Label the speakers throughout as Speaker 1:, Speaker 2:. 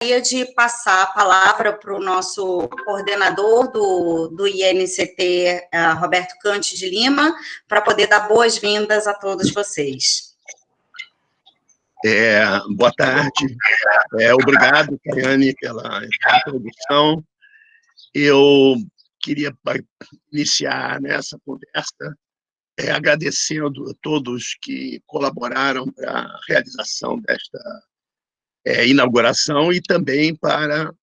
Speaker 1: De passar a palavra para o nosso coordenador do INCT, Roberto Cantes de Lima, para poder dar boas-vindas a todos vocês.
Speaker 2: Boa tarde. Obrigado, Kaiane, pela introdução. Eu queria iniciar nessa conversa agradecendo a todos que colaboraram para a realização desta inauguração e também para,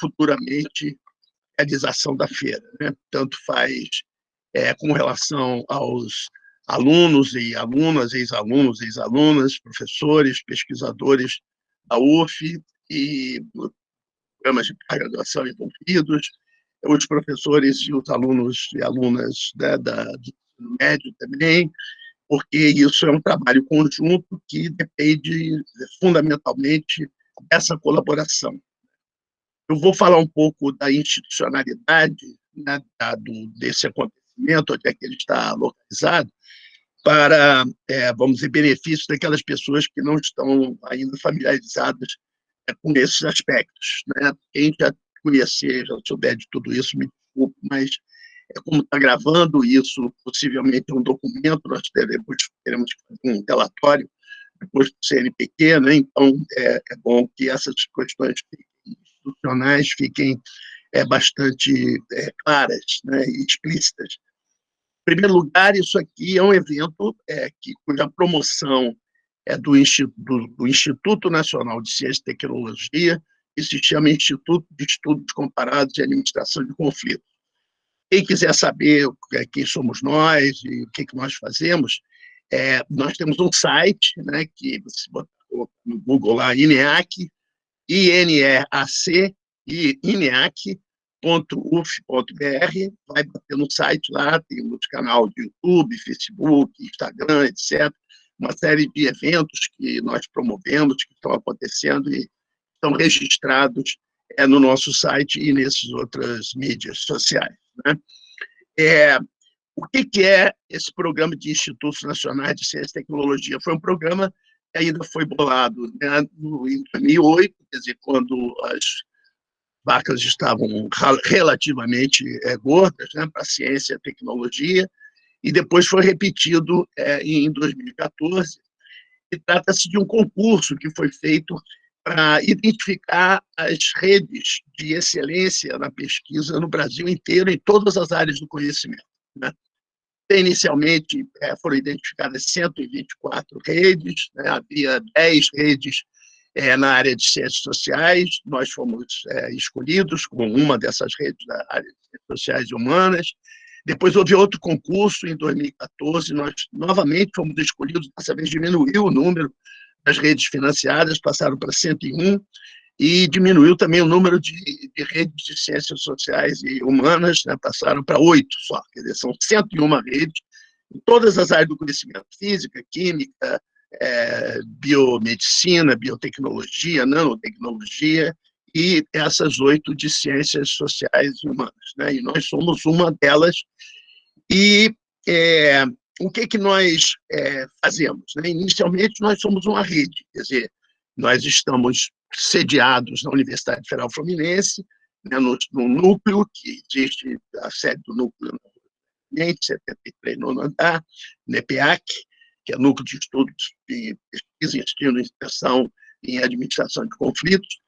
Speaker 2: futuramente, a realização da feira, né? Tanto faz com relação aos alunos e alunas, ex-alunos, ex-alunas, professores, pesquisadores da UF e programas de graduação envolvidos, os professores e os alunos e alunas, né, do ensino médio também, porque isso é um trabalho conjunto que depende fundamentalmente dessa colaboração. Eu vou falar um pouco da institucionalidade, né, desse acontecimento, onde é que ele está localizado, para, vamos dizer, benefício daquelas pessoas que não estão ainda familiarizadas com esses aspectos, né? Quem já conhecer, já souber de tudo isso, me desculpe, mas como está gravando isso, possivelmente um documento, nós teremos um relatório depois do CNPq, né? Então é bom que essas questões institucionais fiquem bastante claras, né, e explícitas. Em primeiro lugar, isso aqui é um evento cuja promoção é do Instituto Nacional de Ciência e Tecnologia, que se chama Instituto de Estudos Comparados e Administração de Conflitos. Quem quiser saber quem somos nós e o que nós fazemos, nós temos um site, né, que se botar no Google lá, INEAC, INEAC, e INEAC.uf.br, vai bater no site lá, tem um canal de YouTube, Facebook, Instagram, etc., uma série de eventos que nós promovemos, que estão acontecendo e estão registrados no nosso site e nessas outras mídias sociais, né? O que é esse programa de Institutos Nacionais de Ciência e Tecnologia? Foi um programa que ainda foi bolado, né, em 2008, quer dizer, quando as vacas estavam relativamente gordas, né, para a ciência e a tecnologia, e depois foi repetido em 2014. E trata-se de um concurso que foi feito para identificar as redes de excelência na pesquisa no Brasil inteiro, em todas as áreas do conhecimento, né? Inicialmente, foram identificadas 124 redes, né? Havia 10 redes na área de ciências sociais, nós fomos escolhidos como uma dessas redes da área de ciências sociais e humanas. Depois houve outro concurso, em 2014, nós novamente fomos escolhidos, dessa vez diminuiu o número das redes financiadas, passaram para 101, e diminuiu também o número de redes de ciências sociais e humanas, né, passaram para 8 só, quer dizer, são 101 redes, em todas as áreas do conhecimento, física, química, biomedicina, biotecnologia, nanotecnologia, e essas 8 de ciências sociais e humanas, né? E nós somos uma delas. E o que nós fazemos, né? Inicialmente, nós somos uma rede, quer dizer, nós estamos sediados na Universidade Federal Fluminense, né, no núcleo, que existe a sede do núcleo no 73, no andar, NEPEAC, que é Núcleo de Estudos de Pesquisa, Ensino e Extensão em Administração de Conflitos,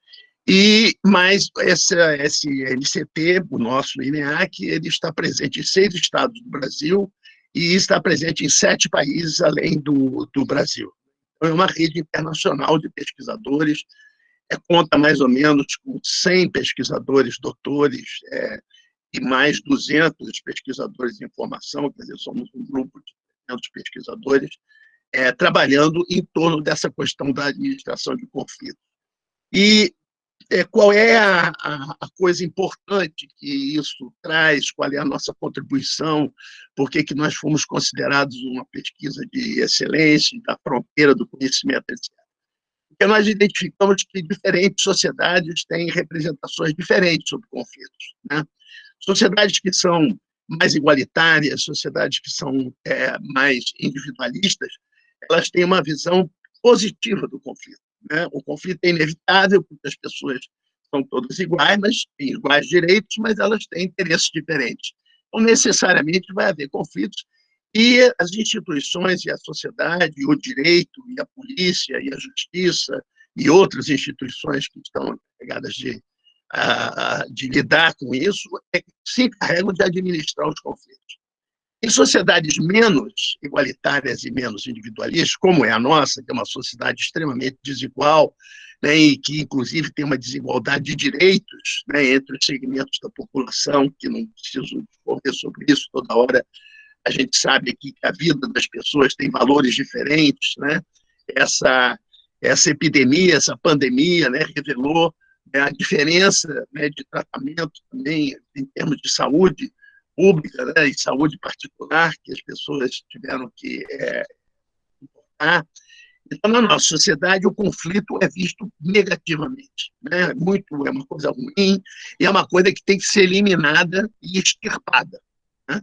Speaker 2: mas esse NCT, o nosso INEAC, ele está presente em 6 estados do Brasil e está presente em 7 países além do Brasil. Então, é uma rede internacional de pesquisadores, conta mais ou menos com 100 pesquisadores, doutores, e mais 200 pesquisadores em formação, quer dizer, somos um grupo de 300 pesquisadores trabalhando em torno dessa questão da administração de conflitos. E qual é a coisa importante que isso traz, qual é a nossa contribuição, por que nós fomos considerados uma pesquisa de excelência, da fronteira do conhecimento, etc. Porque nós identificamos que diferentes sociedades têm representações diferentes sobre conflitos, né? Sociedades que são mais igualitárias, sociedades que são mais individualistas, elas têm uma visão positiva do conflito, né? O conflito é inevitável, porque as pessoas são todas iguais, mas têm iguais direitos, mas elas têm interesses diferentes. Então, necessariamente, vai haver conflitos, e as instituições e a sociedade, e o direito, e a polícia, e a justiça, e outras instituições que estão encarregadas de lidar com isso, se encarregam de administrar os conflitos. Em sociedades menos igualitárias e menos individualistas, como é a nossa, que é uma sociedade extremamente desigual, né, e que, inclusive, tem uma desigualdade de direitos, né, entre os segmentos da população, que não preciso discorrer sobre isso toda hora. A gente sabe aqui que a vida das pessoas tem valores diferentes, né? Essa epidemia, essa pandemia, né, revelou, né, a diferença, né, de tratamento também em termos de saúde pública, né, e saúde particular que as pessoas tiveram que importar. Então, na nossa sociedade, o conflito é visto negativamente, né? Muito, é uma coisa ruim e é uma coisa que tem que ser eliminada e extirpada, né?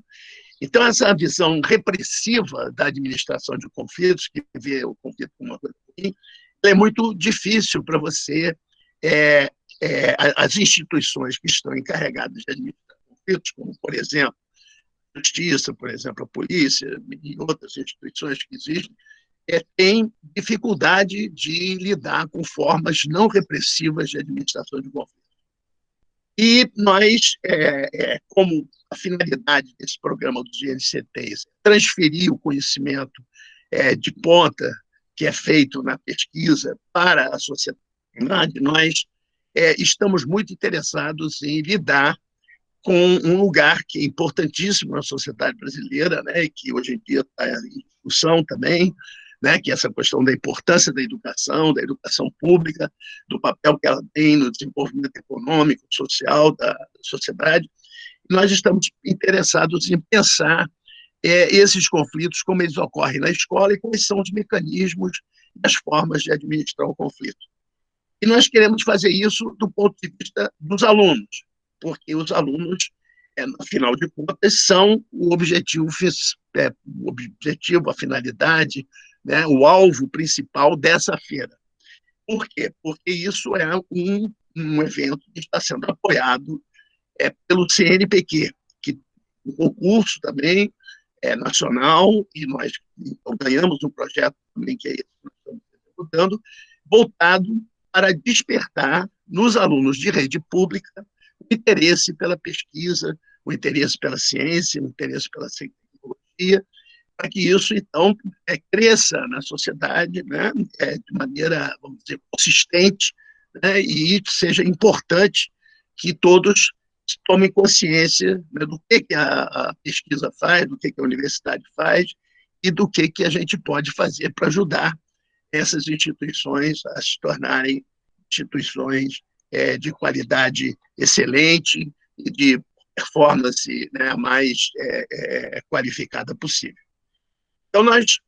Speaker 2: Então, essa visão repressiva da administração de conflitos, que vê o conflito como uma coisa ruim, é muito difícil para você. As instituições que estão encarregadas de administrar conflitos, como, por exemplo, a justiça, por exemplo, a polícia e outras instituições que existem, têm dificuldade de lidar com formas não repressivas de administração de conflitos. E nós, como a finalidade desse programa dos INCTs, transferir o conhecimento de ponta que é feito na pesquisa para a sociedade, nós estamos muito interessados em lidar com um lugar que é importantíssimo na sociedade brasileira, né, e que hoje em dia está em discussão também, né, que é essa questão da importância da educação pública, do papel que ela tem no desenvolvimento econômico, social da sociedade. E nós estamos interessados em pensar esses conflitos, como eles ocorrem na escola e quais são os mecanismos e as formas de administrar o conflito. E nós queremos fazer isso do ponto de vista dos alunos, porque os alunos, afinal de contas, são o objetivo, a finalidade, né, o alvo principal dessa feira. Por quê? Porque isso é um evento que está sendo apoiado pelo CNPq, que o concurso também é nacional, e nós ganhamos um projeto também que é esse que nós estamos executando, voltado para despertar nos alunos de rede pública o interesse pela pesquisa, o interesse pela ciência, o interesse pela tecnologia, para que isso, então, cresça na sociedade, né, de maneira, vamos dizer, consistente, né, e seja importante que todos tomem consciência, né, do que a pesquisa faz, do que a universidade faz e do que a gente pode fazer para ajudar essas instituições a se tornarem instituições de qualidade excelente e de performance, né, mais qualificada possível. Então, nós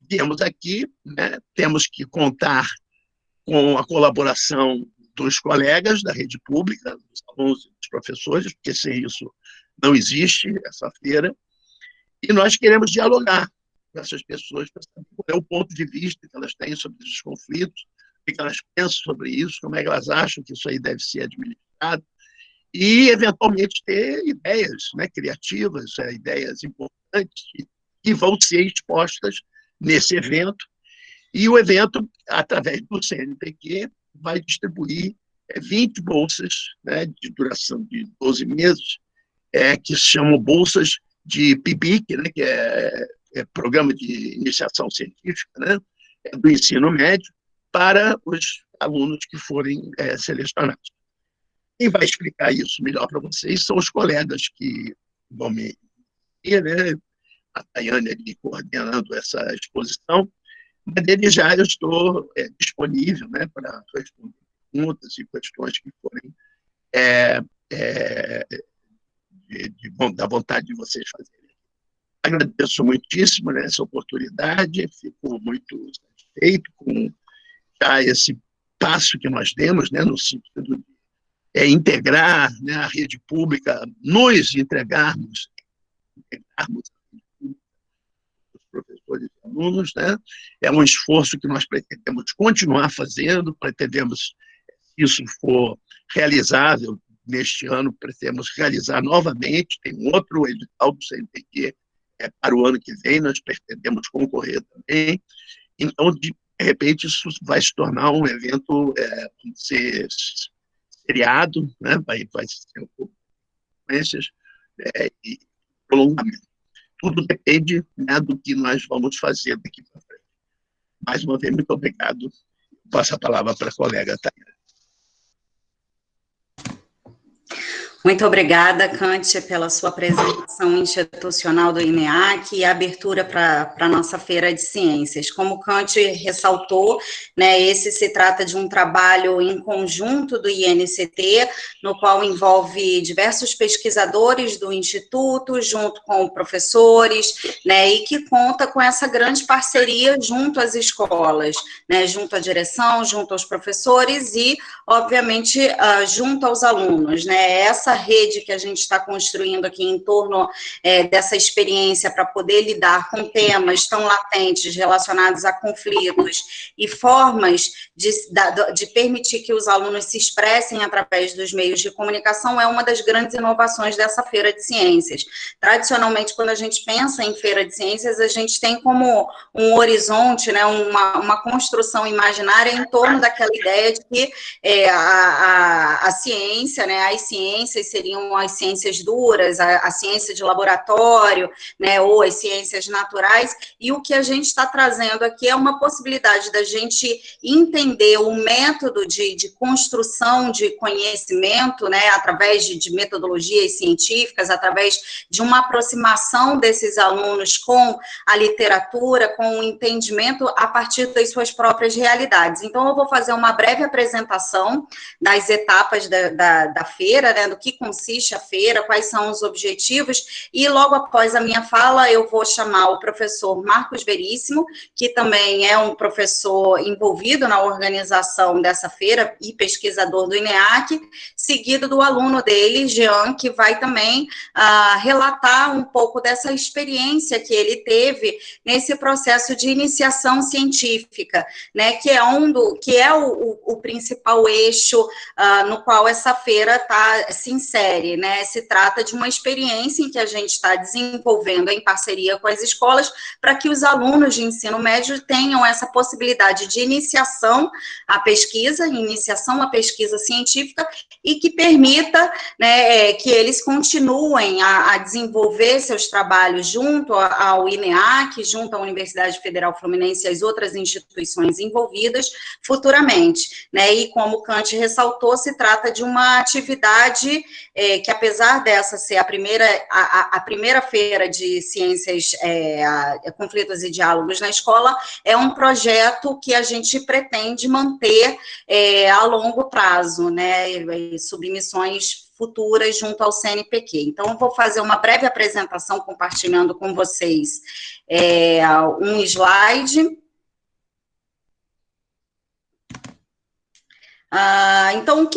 Speaker 2: viemos aqui, né, temos que contar com a colaboração dos colegas da rede pública, dos alunos e dos professores, porque sem isso não existe essa feira, e nós queremos dialogar com essas pessoas para saber qual é o ponto de vista que elas têm sobre esses conflitos, o que elas pensam sobre isso, como é que elas acham que isso aí deve ser administrado, e, eventualmente, ter ideias, né, criativas, ideias importantes, que vão ser expostas nesse evento. E o evento, através do CNPq, vai distribuir 20 bolsas, né, de duração de 12 meses, que se chamam bolsas de PIBIC, né, que é Programa de Iniciação Científica, né, do ensino médio, para os alunos que forem selecionados. Quem vai explicar isso melhor para vocês são os colegas que vão me ir, né, a Tayane ali coordenando essa exposição, mas desde já eu estou disponível, né, para responder perguntas e questões que forem da vontade de vocês fazerem. Agradeço muitíssimo, né, essa oportunidade, fico muito satisfeito com já esse passo que nós demos, né, no sentido de integrar, né, a rede pública, nos entregarmos os professores e alunos, né? É um esforço que nós pretendemos continuar fazendo, pretendemos, se isso for realizável, neste ano, pretendemos realizar novamente, tem um outro edital do CNPq para o ano que vem, nós pretendemos concorrer também. Então, de repente, isso vai se tornar um evento, ser seriado, né? Vai ser consequências e prolongamento. Tudo depende, né, do que nós vamos fazer daqui para frente. Mais uma vez, muito obrigado. Passo a palavra para a colega Taina.
Speaker 1: Muito obrigada, Cântia, pela sua apresentação institucional do INEAC e a abertura para a nossa Feira de Ciências. Como Cântia ressaltou, né, esse se trata de um trabalho em conjunto do INCT, no qual envolve diversos pesquisadores do Instituto, junto com professores, né, e que conta com essa grande parceria junto às escolas, né, junto à direção, junto aos professores e, obviamente, junto aos alunos, né, essa rede que a gente está construindo aqui em torno dessa experiência para poder lidar com temas tão latentes relacionados a conflitos e formas de permitir que os alunos se expressem através dos meios de comunicação é uma das grandes inovações dessa Feira de Ciências. Tradicionalmente, quando a gente pensa em Feira de Ciências, a gente tem como um horizonte, né, uma construção imaginária em torno daquela ideia de que a ciência, né, as ciências seriam as ciências duras, a ciência de laboratório, né, ou as ciências naturais, e o que a gente está trazendo aqui é uma possibilidade da gente entender o método de construção de conhecimento, né, através de metodologias científicas, através de uma aproximação desses alunos com a literatura, com o entendimento a partir das suas próprias realidades. Então, eu vou fazer uma breve apresentação das etapas da feira, né, do que consiste a feira, quais são os objetivos, e logo após a minha fala, eu vou chamar o professor Marcos Veríssimo, que também é um professor envolvido na organização dessa feira e pesquisador do INEAC, seguido do aluno dele, Jean, que vai também relatar um pouco dessa experiência que ele teve nesse processo de iniciação científica, né, que é o principal eixo no qual essa feira se insere, né? Se trata de uma experiência em que a gente está desenvolvendo em parceria com as escolas para que os alunos de ensino médio tenham essa possibilidade de iniciação à pesquisa científica e que permita, né, que eles continuem a desenvolver seus trabalhos junto ao INEAC, junto à Universidade Federal Fluminense e às outras instituições envolvidas futuramente, né? E como Kant ressaltou, se trata de uma atividade que, apesar dessa ser a primeira feira de ciências, conflitos e diálogos na escola, é um projeto que a gente pretende manter a longo prazo, né, submissões futuras junto ao CNPq. Então, eu vou fazer uma breve apresentação compartilhando com vocês um slide. Então,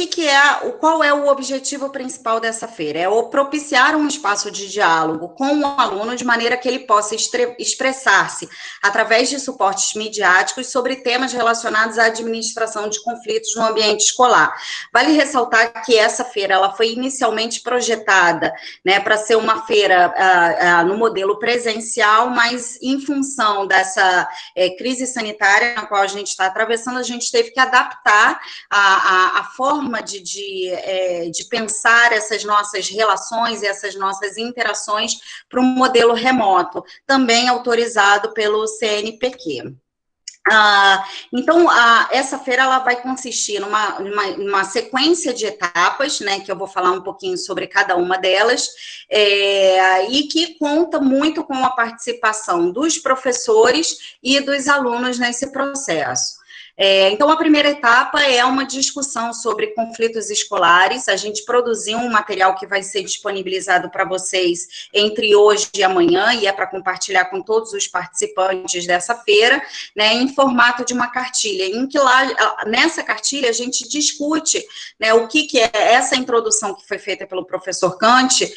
Speaker 1: qual é o objetivo principal dessa feira? É propiciar um espaço de diálogo com o aluno de maneira que ele possa expressar-se através de suportes midiáticos sobre temas relacionados à administração de conflitos no ambiente escolar. Vale ressaltar que essa feira ela foi inicialmente projetada, né, para ser uma feira no modelo presencial, mas em função dessa crise sanitária na qual a gente está atravessando, a gente teve que adaptar a forma de pensar essas nossas relações, essas nossas interações para um modelo remoto, também autorizado pelo CNPq. Então, essa feira ela vai consistir numa sequência de etapas, né, que eu vou falar um pouquinho sobre cada uma delas, e que conta muito com a participação dos professores e dos alunos nesse processo. Então, a primeira etapa é uma discussão sobre conflitos escolares. A gente produziu um material que vai ser disponibilizado para vocês entre hoje e amanhã, e é para compartilhar com todos os participantes dessa feira, né, em formato de uma cartilha, em que lá, nessa cartilha, a gente discute, né, o que é essa introdução que foi feita pelo professor Kant,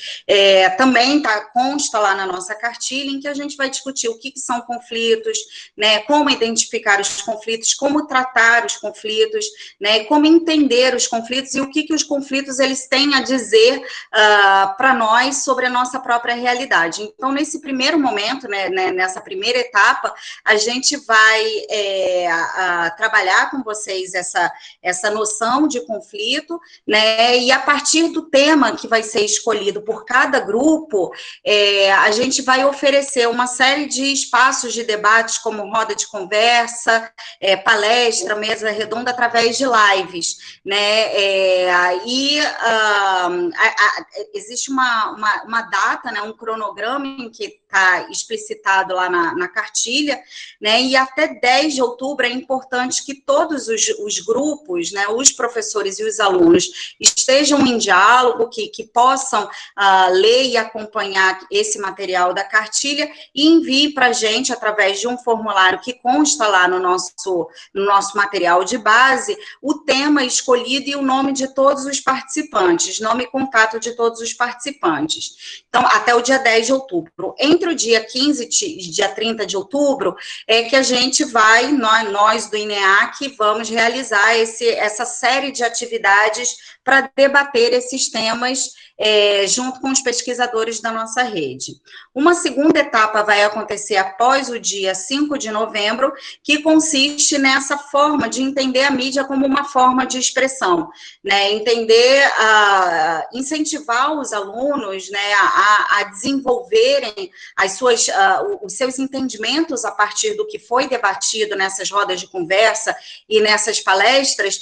Speaker 1: também consta lá na nossa cartilha, em que a gente vai discutir o que são conflitos, né, como identificar os conflitos, como tratar os conflitos, né, como entender os conflitos e o que os conflitos eles têm a dizer para nós sobre a nossa própria realidade. Então, nesse primeiro momento, né, nessa primeira etapa, a gente vai trabalhar com vocês essa noção de conflito, né, e a partir do tema que vai ser escolhido por cada grupo, a gente vai oferecer uma série de espaços de debates, como roda de conversa, palestra, mesa redonda, através de lives, né, existe uma data, né, um cronograma em que está explicitado lá na cartilha, né, e até 10 de outubro é importante que todos os grupos, né, os professores e os alunos estejam em diálogo, que possam ler e acompanhar esse material da cartilha e envie para a gente, através de um formulário que consta lá no nosso material de base, o tema escolhido e o nome de todos os participantes, nome e contato de todos os participantes. Então, até o dia 10 de outubro. Entre o dia 15 e dia 30 de outubro, é que a gente vai, nós do INEAC, vamos realizar essa série de atividades para debater esses temas junto com os pesquisadores da nossa rede. Uma segunda etapa vai acontecer após o dia 5 de novembro, que consiste nessa forma de entender a mídia como uma forma de expressão, né? Entender, incentivar os alunos, né, a desenvolverem os seus entendimentos a partir do que foi debatido nessas rodas de conversa e nessas palestras,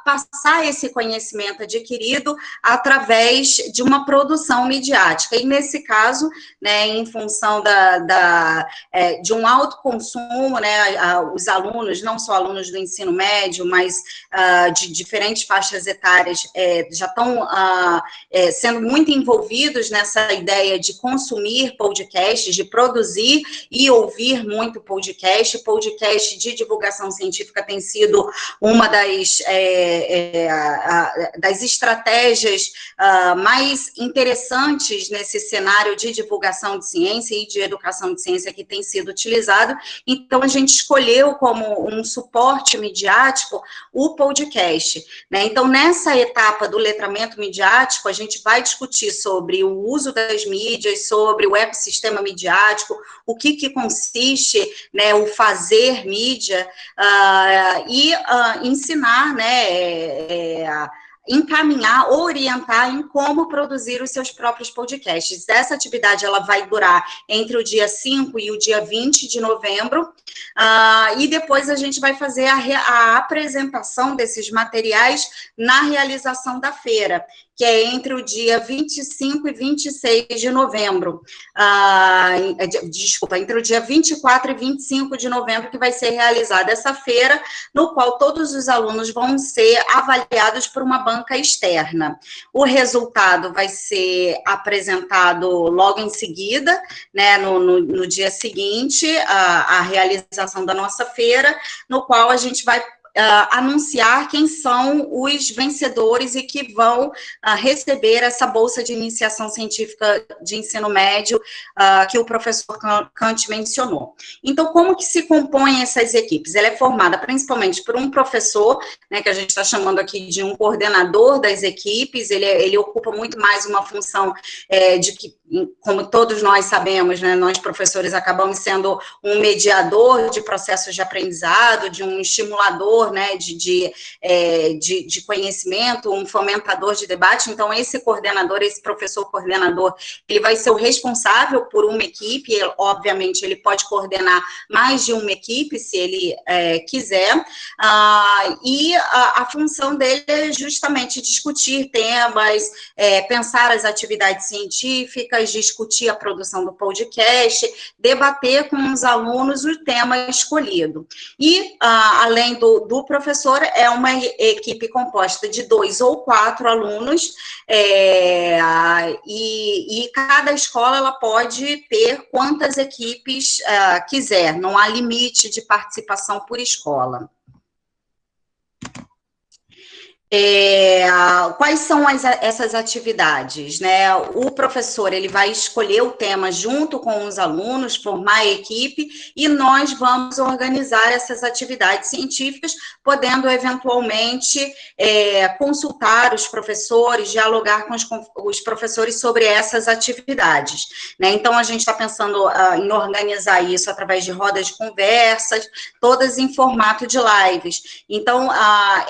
Speaker 1: passar esse conhecimento adquirido através de uma produção midiática. E, nesse caso, né, em função de um alto consumo, né, os alunos, não só alunos do ensino médio, mas de diferentes faixas etárias, já estão sendo muito envolvidos nessa ideia de consumir podcasts, de produzir e ouvir muito podcast. Podcast de divulgação científica tem sido uma das estratégias mais interessantes nesse cenário de divulgação de ciência e de educação de ciência que tem sido utilizado. Então, a gente escolheu como um suporte midiático o podcast, né? Então, nessa etapa do letramento midiático, a gente vai discutir sobre o uso das mídias, sobre o ecossistema midiático, o que consiste, né, o fazer mídia, e ensinar, né, encaminhar, orientar em como produzir os seus próprios podcasts. Essa atividade ela vai durar entre o dia 5 e o dia 20 de novembro, e depois a gente vai fazer a apresentação desses materiais na realização da feira, que é entre o dia 25 e 26 de novembro. Entre o dia 24 e 25 de novembro, que vai ser realizada essa feira, no qual todos os alunos vão ser avaliados por uma banca externa. O resultado vai ser apresentado logo em seguida, né, no dia seguinte, a realização da nossa feira, no qual a gente vai anunciar quem são os vencedores e que vão receber essa bolsa de iniciação científica de ensino médio que o professor Kant mencionou. Então, como que se compõem essas equipes? Ela é formada principalmente por um professor, né, que a gente está chamando aqui de um coordenador das equipes. Ele ocupa muito mais uma função de que, como todos nós sabemos, né, nós professores acabamos sendo um mediador de processos de aprendizado, de um estimulador agregador, né, de conhecimento, um fomentador de debate. Então, esse coordenador, esse professor coordenador, ele vai ser o responsável por uma equipe. Obviamente, ele pode coordenar mais de uma equipe, se ele quiser, e a função dele é justamente discutir temas, pensar as atividades científicas, discutir a produção do podcast, debater com os alunos o tema escolhido. E, além do professor, é uma equipe composta de 2 ou 4 alunos, e cada escola ela pode ter quantas equipes quiser, não há limite de participação por escola. Quais são essas atividades, né? O professor, ele vai escolher o tema junto com os alunos, formar a equipe, e nós vamos organizar essas atividades científicas, podendo, eventualmente, consultar os professores, dialogar com os professores sobre essas atividades, né? Então, a gente está pensando em organizar isso através de rodas de conversas, todas em formato de lives. Então,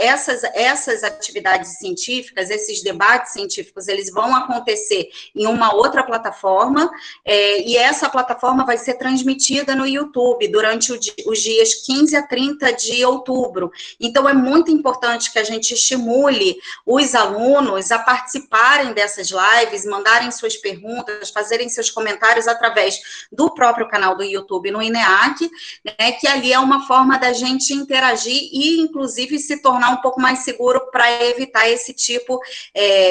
Speaker 1: essas atividades científicas, esses debates científicos, eles vão acontecer em uma outra plataforma, e essa plataforma vai ser transmitida no YouTube durante os dias 15 a 30 de outubro. Então, é muito importante que a gente estimule os alunos a participarem dessas lives, mandarem suas perguntas, fazerem seus comentários através do próprio canal do YouTube no INEAC, né, que ali é uma forma da gente interagir e, inclusive, se tornar um pouco mais seguro para evitar esse tipo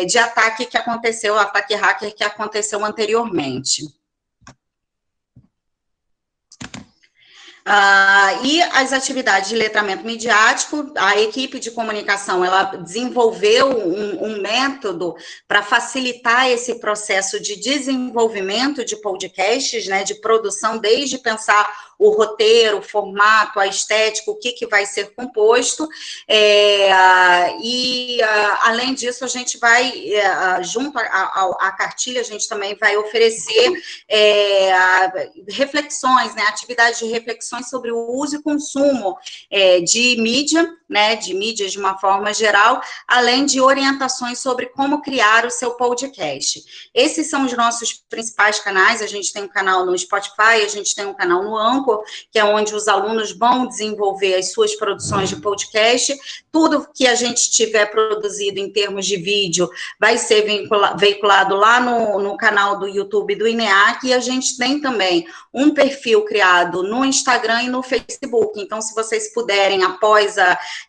Speaker 1: de ataque que aconteceu, ataque hacker que aconteceu anteriormente. E as atividades de letramento midiático, a equipe de comunicação, ela desenvolveu um método para facilitar esse processo de desenvolvimento de podcasts, né, de produção, desde pensar o roteiro, o formato, a estética, o que vai ser composto, além disso, a gente vai, junto à cartilha, a gente também vai oferecer reflexões, né, atividades de reflexões sobre o uso e consumo de mídia, né, de mídias de uma forma geral, além de orientações sobre como criar o seu podcast. Esses são os nossos principais canais. A gente tem um canal no Spotify, a gente tem um canal no Anchor, que é onde os alunos vão desenvolver as suas produções de podcast. Tudo que a gente tiver produzido em termos de vídeo vai ser veiculado lá no canal do YouTube do INEAC, e a gente tem também um perfil criado no Instagram e no Facebook. Então, se vocês puderem, após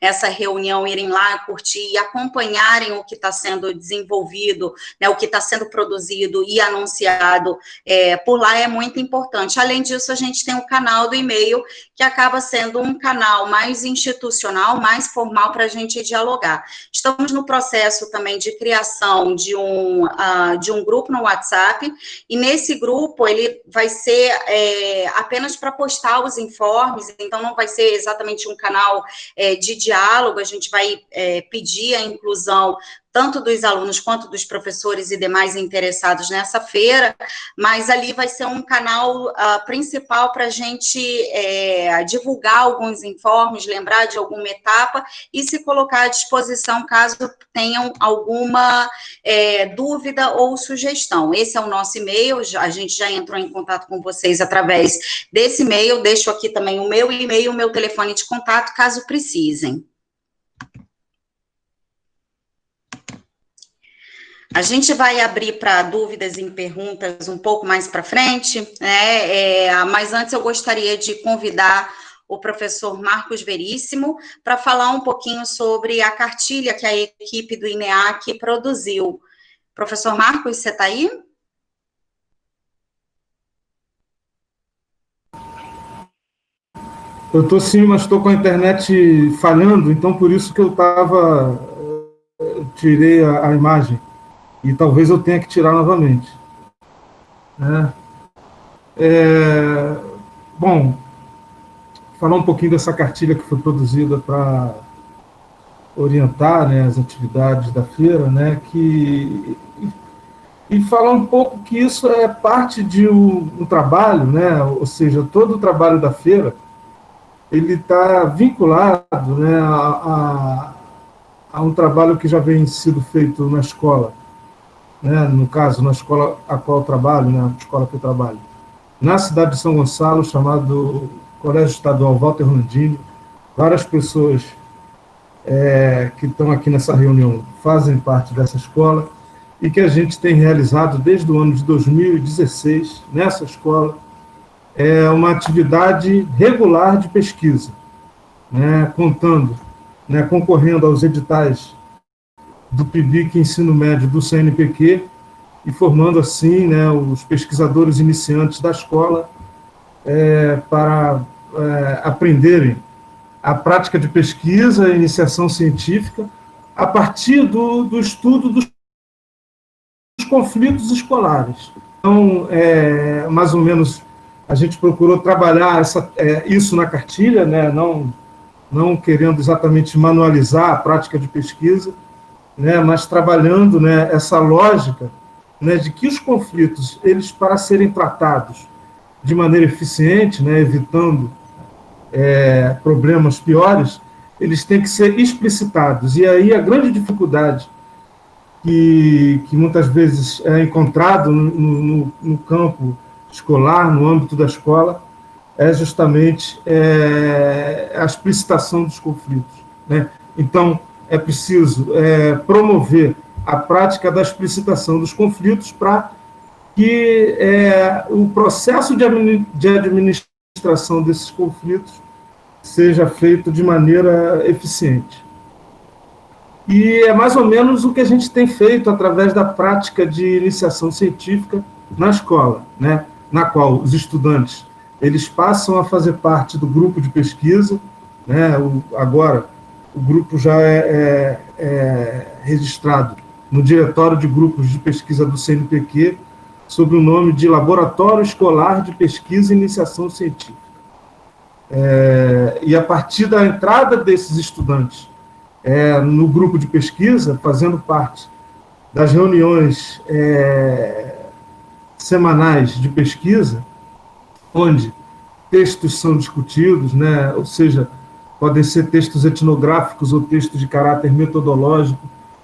Speaker 1: essa reunião, irem lá curtir e acompanharem o que está sendo desenvolvido, né, o que está sendo produzido e anunciado por lá, é muito importante. Além disso, a gente tem o canal do e-mail, que acaba sendo um canal mais institucional, mais formal para a gente dialogar. Estamos no processo também de criação de um grupo no WhatsApp, e nesse grupo ele vai ser apenas para postar os informes, então não vai ser exatamente um canal de diálogo. A gente vai pedir a inclusão tanto dos alunos quanto dos professores e demais interessados nessa feira, mas ali vai ser um canal principal para a gente divulgar alguns informes, lembrar de alguma etapa e se colocar à disposição caso tenham alguma dúvida ou sugestão. Esse é o nosso e-mail, a gente já entrou em contato com vocês através desse e-mail, deixo aqui também o meu e-mail, o meu telefone de contato, caso precisem. A gente vai abrir para dúvidas e perguntas um pouco mais para frente, né? Mas antes eu gostaria de convidar o professor Marcos Veríssimo para falar um pouquinho sobre a cartilha que a equipe do INEAC produziu. Professor Marcos, você está aí?
Speaker 3: Eu estou sim, mas estou com a internet falhando, então por isso que eu tirei a imagem. E talvez eu tenha que tirar novamente. Bom, falar um pouquinho dessa cartilha que foi produzida para orientar, né, as atividades da feira, né, e falar um pouco que isso é parte de um trabalho, né, ou seja, todo o trabalho da feira, ele está vinculado, né, a um trabalho que já vem sido feito na escola, né, no caso, na escola a qual eu trabalho, né, a escola que eu trabalho, na cidade de São Gonçalo, chamado Colégio Estadual Walter Landini. Várias pessoas que estão aqui nessa reunião fazem parte dessa escola, e que a gente tem realizado desde o ano de 2016, nessa escola, uma atividade regular de pesquisa, né, contando, né, concorrendo aos editais do PIBIC Ensino Médio do CNPq, e formando assim, né, os pesquisadores iniciantes da escola para aprenderem a prática de pesquisa, a iniciação científica, a partir do estudo dos conflitos escolares. Então, mais ou menos, a gente procurou trabalhar isso na cartilha, né, não querendo exatamente manualizar a prática de pesquisa, né, mas trabalhando, né, essa lógica, né, de que os conflitos, eles, para serem tratados de maneira eficiente, né, evitando problemas piores, eles têm que ser explicitados. E aí a grande dificuldade que muitas vezes é encontrado no campo escolar, no âmbito da escola, é justamente a explicitação dos conflitos, né? Então, é preciso promover a prática da explicitação dos conflitos para que o processo de administração desses conflitos seja feito de maneira eficiente. E é mais ou menos o que a gente tem feito através da prática de iniciação científica na escola, né, na qual os estudantes eles passam a fazer parte do grupo de pesquisa, né, agora o grupo já é registrado no Diretório de Grupos de Pesquisa do CNPq, sob o nome de Laboratório Escolar de Pesquisa e Iniciação Científica. E a partir da entrada desses estudantes no grupo de pesquisa, fazendo parte das reuniões semanais de pesquisa, onde textos são discutidos, né, ou seja, podem ser textos etnográficos ou textos de caráter metodológico,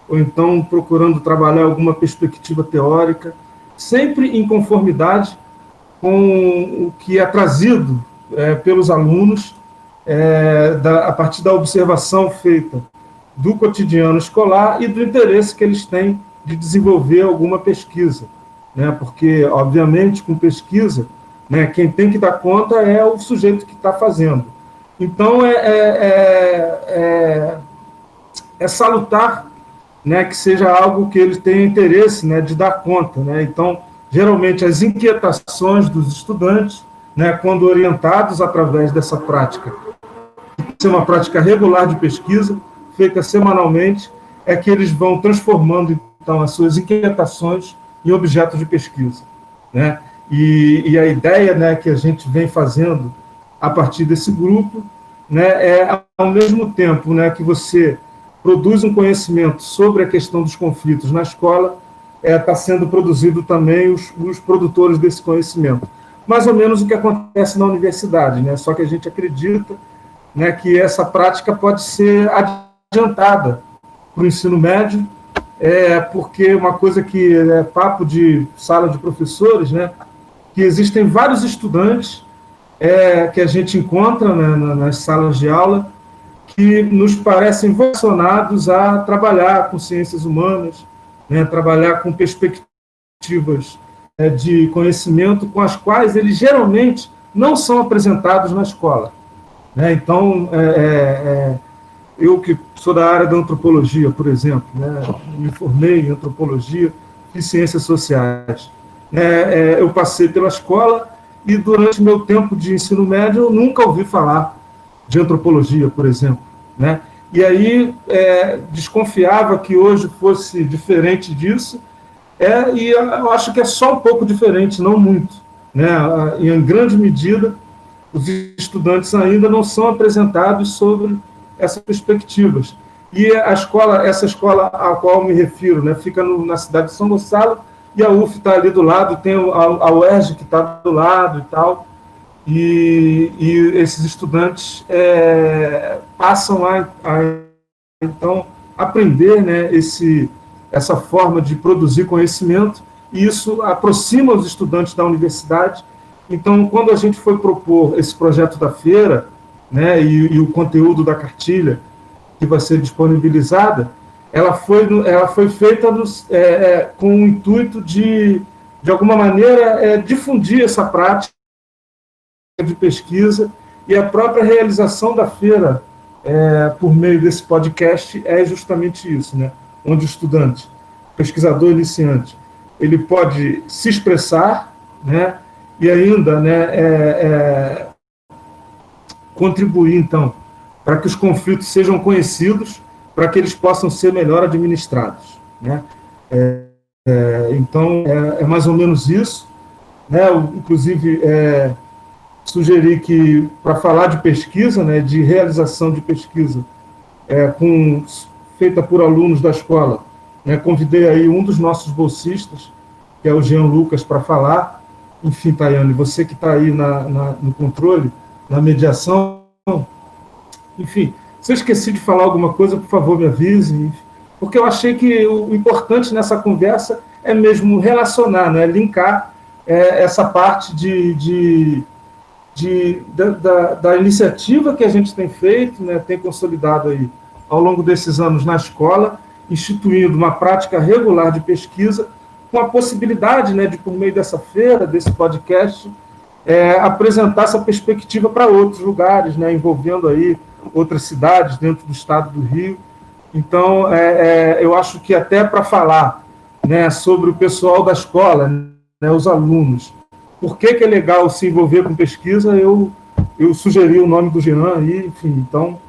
Speaker 3: ou então procurando trabalhar alguma perspectiva teórica, sempre em conformidade com o que é trazido pelos alunos a partir da observação feita do cotidiano escolar e do interesse que eles têm de desenvolver alguma pesquisa, né? Porque, obviamente, com pesquisa, né, quem tem que dar conta é o sujeito que está fazendo. Então, é salutar, né, que seja algo que ele tenha interesse, né, de dar conta, né? Então, geralmente, as inquietações dos estudantes, né, quando orientados através dessa prática, ser uma prática regular de pesquisa, feita semanalmente, é que eles vão transformando, então, as suas inquietações em objetos de pesquisa, né? E a ideia, né, que a gente vem fazendo a partir desse grupo, né, é, ao mesmo tempo, né, que você produz um conhecimento sobre a questão dos conflitos na escola, está sendo produzido também os produtores desse conhecimento. Mais ou menos o que acontece na universidade, né? Só que a gente acredita, né, que essa prática pode ser adiantada para o ensino médio, porque uma coisa que é papo de sala de professores, né, que existem vários estudantes que a gente encontra, né, nas salas de aula, que nos parecem vocacionados a trabalhar com ciências humanas, né, trabalhar com perspectivas de conhecimento com as quais eles geralmente não são apresentados na escola, né? Então, eu que sou da área da antropologia, por exemplo, né, me formei em antropologia e ciências sociais, eu passei pela escola e durante meu tempo de ensino médio eu nunca ouvi falar de antropologia, por exemplo, né? E aí desconfiava que hoje fosse diferente disso, e eu acho que é só um pouco diferente, não muito, né? E em grande medida, os estudantes ainda não são apresentados sobre essas perspectivas. E essa escola a qual me refiro, né, fica na cidade de São Gonçalo, e a UF está ali do lado, tem a UERJ que está do lado e tal. e esses estudantes passam a então, aprender, né, essa forma de produzir conhecimento, e isso aproxima os estudantes da universidade. Então, quando a gente foi propor esse projeto da feira, né, e o conteúdo da cartilha que vai ser disponibilizada, ela foi feita com o intuito de alguma maneira, difundir essa prática de pesquisa, e a própria realização da feira, por meio desse podcast, é justamente isso, né? Onde o estudante, pesquisador iniciante, ele pode se expressar, né? E ainda, né, contribuir, então, para que os conflitos sejam conhecidos, para que eles possam ser melhor administrados, né? Então, é mais ou menos isso, né? Inclusive, sugeri que, para falar de pesquisa, né, de realização de pesquisa, feita por alunos da escola, né, convidei aí um dos nossos bolsistas, que é o Jean Lucas, para falar. Enfim, Tayane, você que está aí no controle, na mediação, enfim, se eu esqueci de falar alguma coisa, por favor, me avise, porque eu achei que o importante nessa conversa é mesmo relacionar, né, linkar essa parte da iniciativa que a gente tem feito, né, tem consolidado aí ao longo desses anos na escola, instituindo uma prática regular de pesquisa, com a possibilidade, né, de, por meio dessa feira, desse podcast, apresentar essa perspectiva para outros lugares, né, envolvendo aí outras cidades dentro do estado do Rio. Então, eu acho que até para falar, né, sobre o pessoal da escola, né, os alunos, por que é legal se envolver com pesquisa, eu sugeri o nome do Jean aí, enfim, então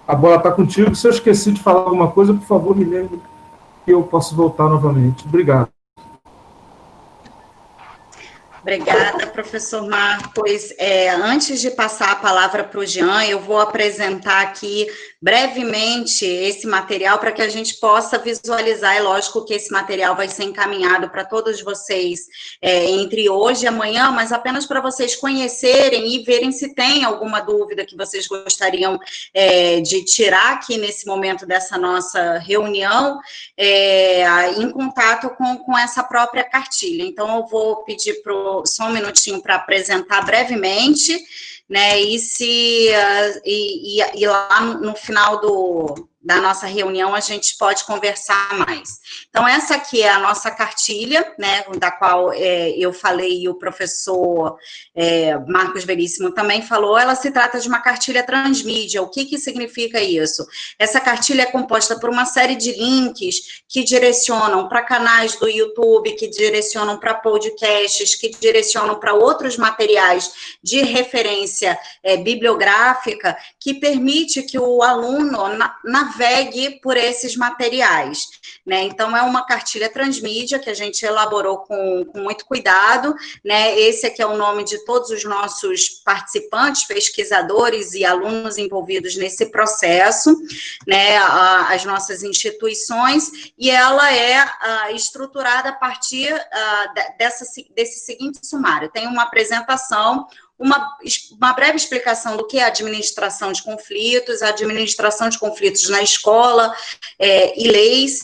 Speaker 3: a bola está contigo. Se eu esqueci de falar alguma coisa, por favor, me lembre que eu posso voltar novamente. Obrigado.
Speaker 1: Obrigada, professor Marcos. Antes de passar a palavra para o Jean, eu vou apresentar aqui brevemente esse material para que a gente possa visualizar. É lógico que esse material vai ser encaminhado para todos vocês entre hoje e amanhã, mas apenas para vocês conhecerem e verem se tem alguma dúvida que vocês gostariam de tirar aqui nesse momento dessa nossa reunião, em contato com essa própria cartilha. Então, eu vou pedir só um minutinho para apresentar brevemente, né, e lá no final da nossa reunião a gente pode conversar mais. Então, essa aqui é a nossa cartilha, né, da qual eu falei e o professor Marcos Veríssimo também falou. Ela se trata de uma cartilha transmídia. O que significa isso? Essa cartilha é composta por uma série de links que direcionam para canais do YouTube, que direcionam para podcasts, que direcionam para outros materiais de referência bibliográfica, que permite que o aluno navegue por esses materiais, né? Então, é uma cartilha transmídia que a gente elaborou com muito cuidado, né? Esse aqui é o nome de todos os nossos participantes, pesquisadores e alunos envolvidos nesse processo, né? As nossas instituições, e ela é estruturada a partir desse seguinte sumário. Tem uma apresentação, uma breve explicação do que é a administração de conflitos na escola e leis,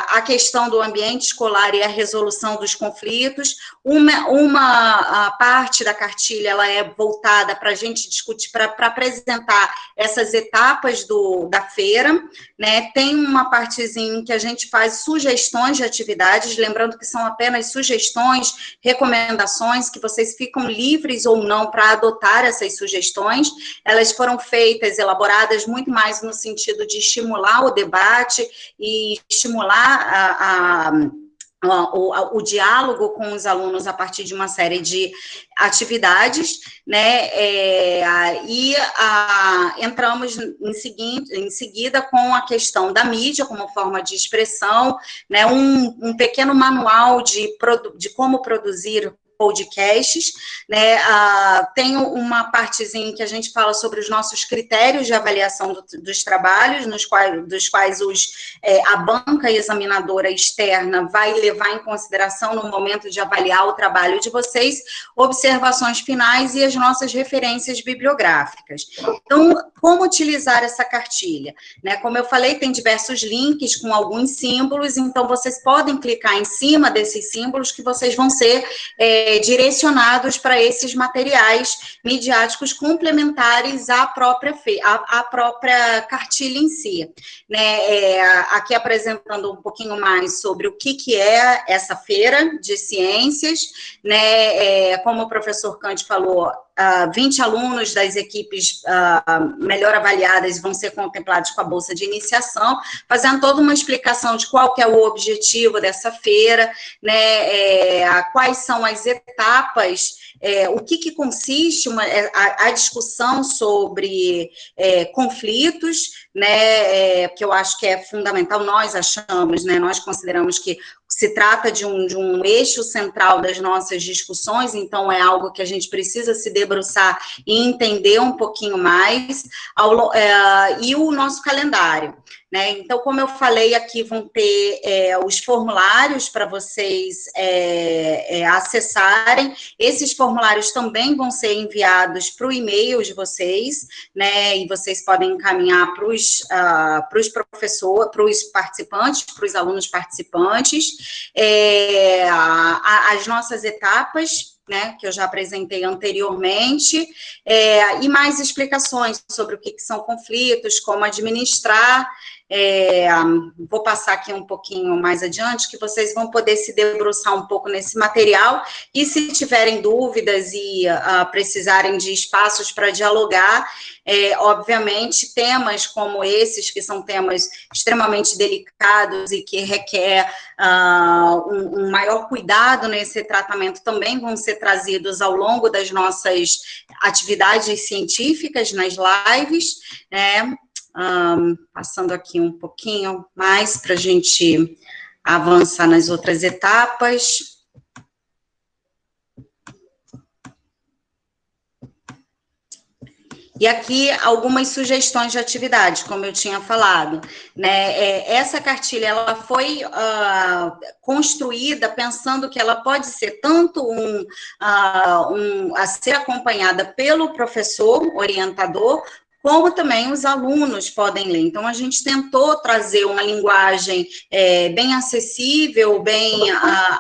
Speaker 1: a questão do ambiente escolar e a resolução dos conflitos. Uma parte da cartilha ela é voltada para a gente discutir, para apresentar essas etapas da feira, né? Tem uma partezinha que a gente faz sugestões de atividades, lembrando que são apenas sugestões, recomendações, que vocês ficam livres ou não para adotar essas sugestões. Elas foram feitas, elaboradas muito mais no sentido de estimular o debate e estimular o diálogo com os alunos a partir de uma série de atividades, né, entramos em seguida com a questão da mídia como forma de expressão, né, um pequeno manual de como produzir podcasts, né? Tem uma partezinha que a gente fala sobre os nossos critérios de avaliação dos trabalhos, dos quais a banca examinadora externa vai levar em consideração no momento de avaliar o trabalho de vocês, observações finais e as nossas referências bibliográficas. Então, como utilizar essa cartilha? Né, como eu falei, tem diversos links com alguns símbolos, então vocês podem clicar em cima desses símbolos que vocês vão ser direcionados para esses materiais midiáticos complementares à própria cartilha em si. Né, aqui apresentando um pouquinho mais sobre o que é essa feira de ciências, né, como o professor Cante falou, 20 alunos das equipes melhor avaliadas vão ser contemplados com a bolsa de iniciação, fazendo toda uma explicação de qual que é o objetivo dessa feira, né, quais são as etapas, o que consiste a discussão sobre conflitos, né, que eu acho que é fundamental, nós achamos, né, nós consideramos que se trata de um eixo central das nossas discussões, então é algo que a gente precisa se debruçar e entender um pouquinho mais, e o nosso calendário, né? Então, como eu falei, aqui vão ter os formulários para vocês acessarem. Esses formulários também vão ser enviados para o e-mail de vocês, né? E vocês podem encaminhar para os professores, para os participantes, para os alunos participantes, as nossas etapas, né, que eu já apresentei anteriormente, e mais explicações sobre o que são conflitos, como administrar. Vou passar aqui um pouquinho mais adiante, que vocês vão poder se debruçar um pouco nesse material, e se tiverem dúvidas e precisarem de espaços para dialogar, obviamente, temas como esses, que são temas extremamente delicados e que requer um maior cuidado nesse tratamento, também vão ser trazidos ao longo das nossas atividades científicas, nas lives, né? Passando aqui um pouquinho mais para a gente avançar nas outras etapas. E aqui algumas sugestões de atividade, como eu tinha falado, né? Essa cartilha ela foi construída pensando que ela pode ser tanto a ser acompanhada pelo professor orientador, como também os alunos podem ler. Então, a gente tentou trazer uma linguagem bem acessível, bem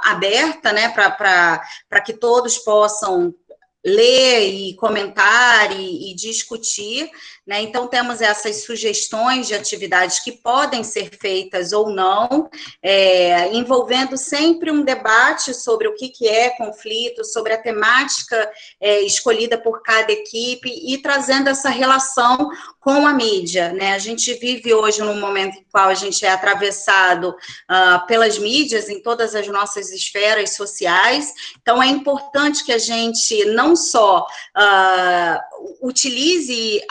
Speaker 1: aberta, né, para que todos possam ler e comentar e discutir, né? Então, temos essas sugestões de atividades que podem ser feitas ou não, envolvendo sempre um debate sobre o que é conflito, sobre a temática escolhida por cada equipe e trazendo essa relação com a mídia, né? A gente vive hoje num momento em qual a gente é atravessado pelas mídias em todas as nossas esferas sociais, então é importante que a gente não só utilize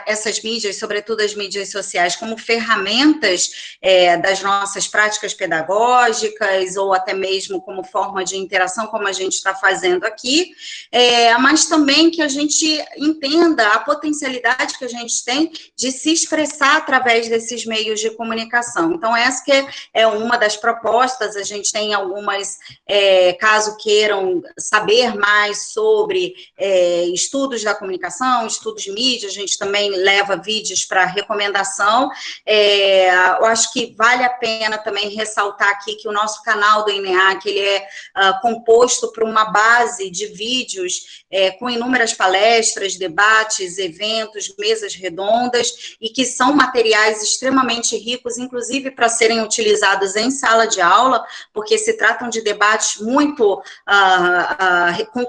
Speaker 1: essas mídias, sobretudo as mídias sociais, como ferramentas das nossas práticas pedagógicas, ou até mesmo como forma de interação, como a gente está fazendo aqui, mas também que a gente entenda a potencialidade que a gente tem de se expressar através desses meios de comunicação. Então, essa que é uma das propostas. A gente tem algumas, caso queiram saber mais sobre estudos da comunicação, estudos de mídia, a gente também leva vídeos para recomendação. Eu acho que vale a pena também ressaltar aqui que o nosso canal do INEAC, ele é composto por uma base de vídeos com inúmeras palestras, debates, eventos, mesas redondas, e que são materiais extremamente ricos, inclusive para serem utilizados em sala de aula, porque se tratam de debates muito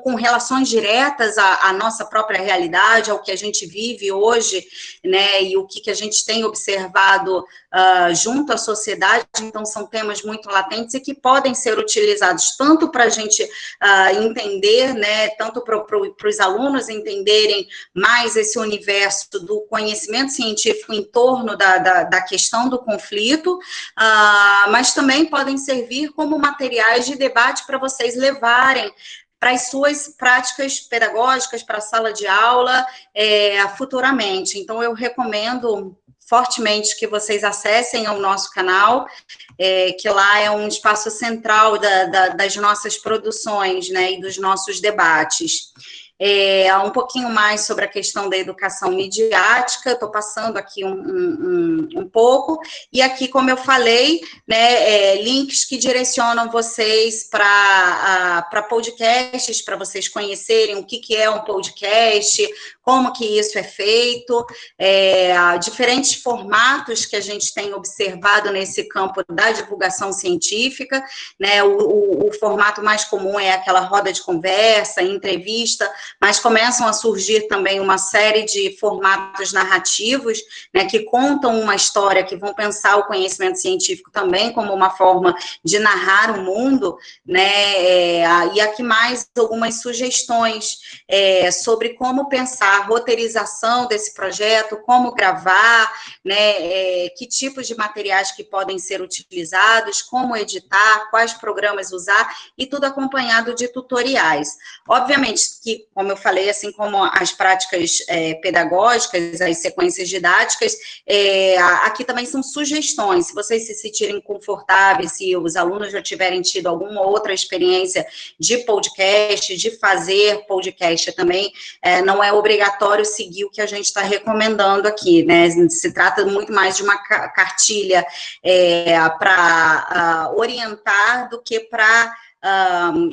Speaker 1: com relações diretas à nossa própria realidade, ao que a gente vive hoje, né, e o que a gente tem observado junto à sociedade. Então, são temas muito latentes e que podem ser utilizados tanto para a gente entender, né, tanto para os alunos entenderem mais esse universo do conhecimento científico em torno da questão do conflito, mas também podem servir como materiais de debate para vocês levarem para as suas práticas pedagógicas, para a sala de aula, futuramente. Então, eu recomendo fortemente que vocês acessem o nosso canal, que lá é um espaço central das nossas produções, né, e dos nossos debates. Um pouquinho mais sobre a questão da educação midiática, estou passando aqui um pouco, e aqui, como eu falei, né, links que direcionam vocês para podcasts, para vocês conhecerem o que é um podcast, como que isso é feito, diferentes formatos que a gente tem observado nesse campo da divulgação científica, né, o formato mais comum é aquela roda de conversa, entrevista, mas começam a surgir também uma série de formatos narrativos, né, que contam uma história, que vão pensar o conhecimento científico também como uma forma de narrar o mundo, né, e aqui mais algumas sugestões sobre como pensar a roteirização desse projeto, como gravar, né, que tipos de materiais que podem ser utilizados, como editar, quais programas usar, e tudo acompanhado de tutoriais. Obviamente que, como eu falei, assim como as práticas pedagógicas, as sequências didáticas, aqui também são sugestões. Se vocês se sentirem confortáveis, se os alunos já tiverem tido alguma outra experiência de podcast, de fazer podcast também, não é obrigatório seguir o que a gente está recomendando aqui, né? Se trata muito mais de uma cartilha para orientar do que para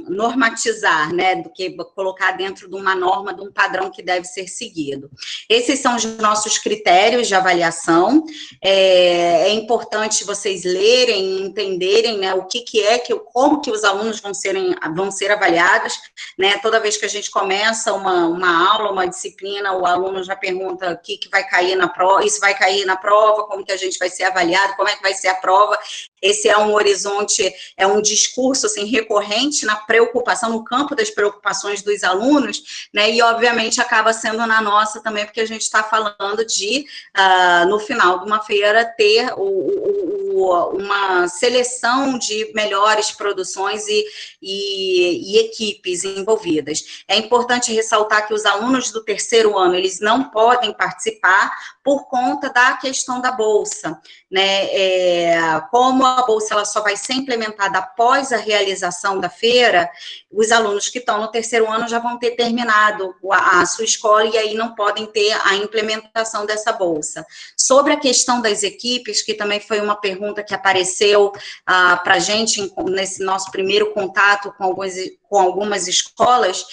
Speaker 1: normatizar, né, do que colocar dentro de uma norma, de um padrão que deve ser seguido. Esses são os nossos critérios de avaliação. É importante vocês lerem e entenderem, né, como que os alunos vão ser avaliados, né, toda vez que a gente começa uma aula, uma disciplina, o aluno já pergunta o que vai cair na prova, isso vai cair na prova, como que a gente vai ser avaliado, como é que vai ser a prova. Esse é um horizonte, é um discurso, assim, recorrente na preocupação, no campo das preocupações dos alunos, né, e obviamente acaba sendo na nossa também, porque a gente está falando de, no final de uma feira, ter uma seleção de melhores produções e equipes envolvidas. É importante ressaltar que os alunos do terceiro ano, eles não podem participar por conta da questão da bolsa, né, como a bolsa ela só vai ser implementada após a realização da feira, os alunos que estão no terceiro ano já vão ter terminado a sua escola e aí não podem ter a implementação dessa bolsa. Sobre a questão das equipes, que também foi uma pergunta que apareceu para a gente nesse nosso primeiro contato com algumas escolas,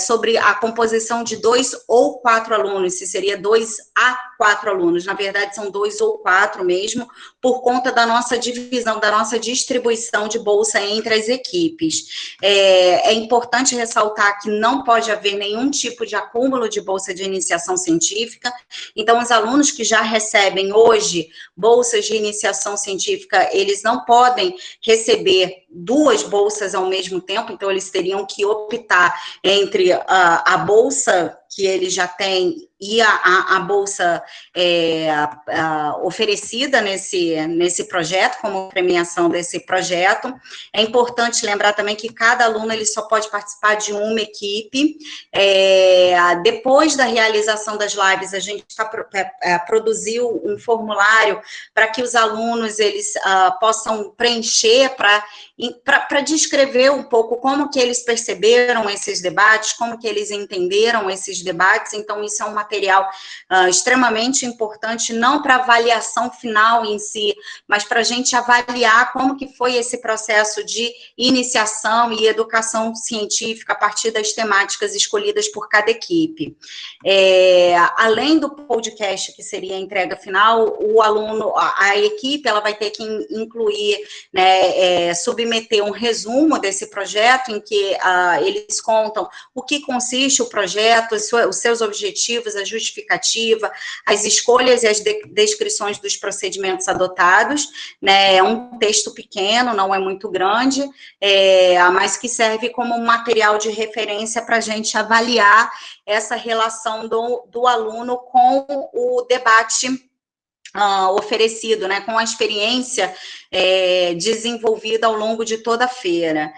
Speaker 1: sobre a composição de 2 ou 4 alunos, se seria 2 a 4 alunos, na verdade são 2 ou 4 mesmo, por conta da nossa divisão, da nossa distribuição de bolsa entre as equipes. É importante ressaltar que não pode haver nenhum tipo de acúmulo de bolsa de iniciação científica, então os alunos que já recebem hoje bolsas de iniciação científica, eles não podem receber 2 bolsas ao mesmo tempo, então eles teriam que optar entre a bolsa que eles já têm e a bolsa oferecida nesse projeto, como premiação desse projeto. É importante lembrar também que cada aluno ele só pode participar de uma equipe. Depois da realização das lives, a gente produziu um formulário para que os alunos eles possam preencher para descrever um pouco como que eles perceberam esses debates, como que eles entenderam esses debates. Então, isso é um material extremamente importante, não para avaliação final em si, mas para a gente avaliar como que foi esse processo de iniciação e educação científica a partir das temáticas escolhidas por cada equipe. Além do podcast, que seria a entrega final, o aluno, a equipe, ela vai ter que incluir, né, submeter um resumo desse projeto, em que eles contam o que consiste o projeto, os seus objetivos, a justificativa, as escolhas e as descrições dos procedimentos adotados, né, é um texto pequeno, não é muito grande, mas que serve como um material de referência para a gente avaliar essa relação do aluno com o debate oferecido, né, com a experiência desenvolvida ao longo de toda a feira.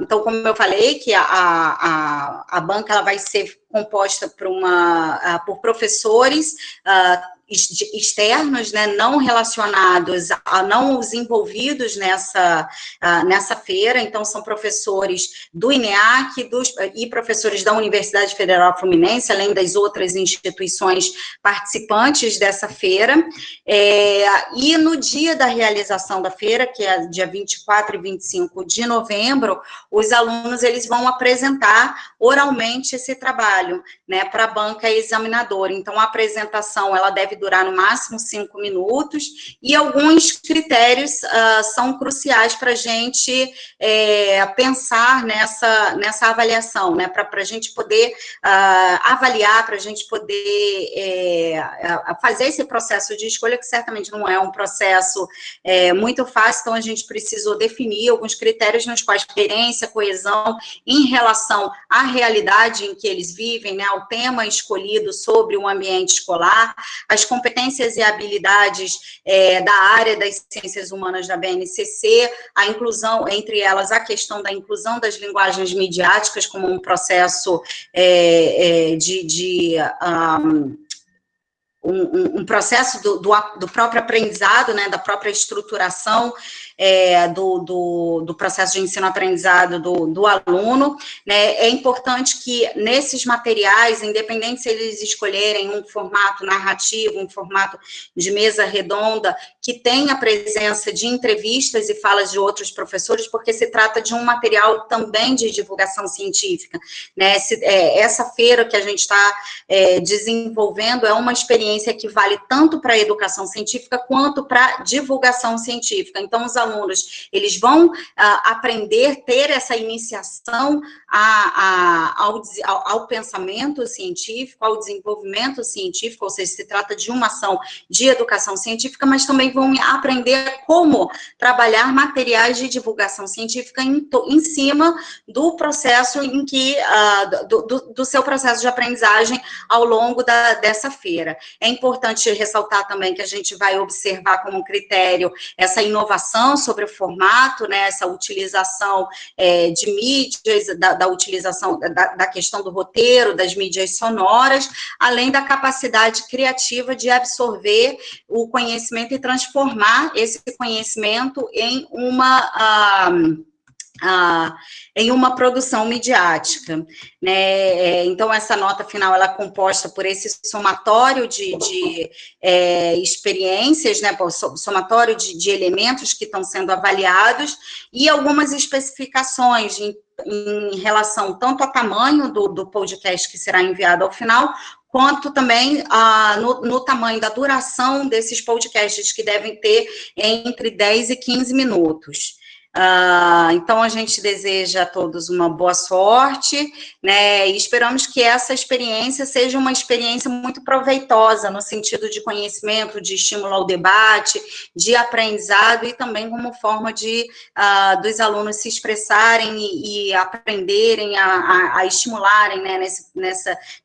Speaker 1: Então, como eu falei, que a banca ela vai ser composta por professores externos, né, não relacionados, não os envolvidos nessa feira. Então, são professores do INEAC e professores da Universidade Federal Fluminense, além das outras instituições participantes dessa feira. E no dia da realização da feira, que é dia 24 e 25 de novembro, os alunos eles vão apresentar oralmente esse trabalho, né, para a banca examinadora. Então, a apresentação ela deve durar no máximo 5 minutos, e alguns critérios são cruciais para a gente pensar nessa avaliação, né, para a gente poder avaliar, para a gente poder fazer esse processo de escolha, que certamente não é um processo muito fácil. Então, a gente precisou definir alguns critérios nos quais coerência, coesão, em relação à realidade em que eles vivem, né, ao tema escolhido sobre o ambiente escolar, as competências e habilidades da área das ciências humanas da BNCC, a inclusão, entre elas, a questão da inclusão das linguagens midiáticas como um processo um processo do próprio aprendizado, né, da própria estruturação do processo de ensino-aprendizado do aluno, né. É importante que nesses materiais, independente se eles escolherem um formato narrativo, um formato de mesa redonda, que tenha a presença de entrevistas e falas de outros professores, porque se trata de um material também de divulgação científica, né. Essa feira que a gente está desenvolvendo é uma experiência que vale tanto para a educação científica quanto para a divulgação científica. Então, os alunos, eles vão aprender, ter essa iniciação ao pensamento científico, ao desenvolvimento científico, ou seja, se trata de uma ação de educação científica, mas também vão aprender como trabalhar materiais de divulgação científica em cima do processo do seu processo de aprendizagem ao longo dessa feira. É importante ressaltar também que a gente vai observar como critério essa inovação sobre o formato, né, essa utilização de mídias, da utilização da questão do roteiro, das mídias sonoras, além da capacidade criativa de absorver o conhecimento e transformar esse conhecimento em uma produção midiática, né? Então, essa nota final, ela é composta por esse somatório de experiências, né? Somatório de elementos que estão sendo avaliados, e algumas especificações em relação tanto ao tamanho do podcast que será enviado ao final, quanto também no tamanho da duração desses podcasts, que devem ter entre 10 e 15 minutos. Então, a gente deseja a todos uma boa sorte, né, e esperamos que essa experiência seja uma experiência muito proveitosa, no sentido de conhecimento, de estímulo ao debate, de aprendizado, e também como forma dos alunos se expressarem e aprenderem, a estimularem, né,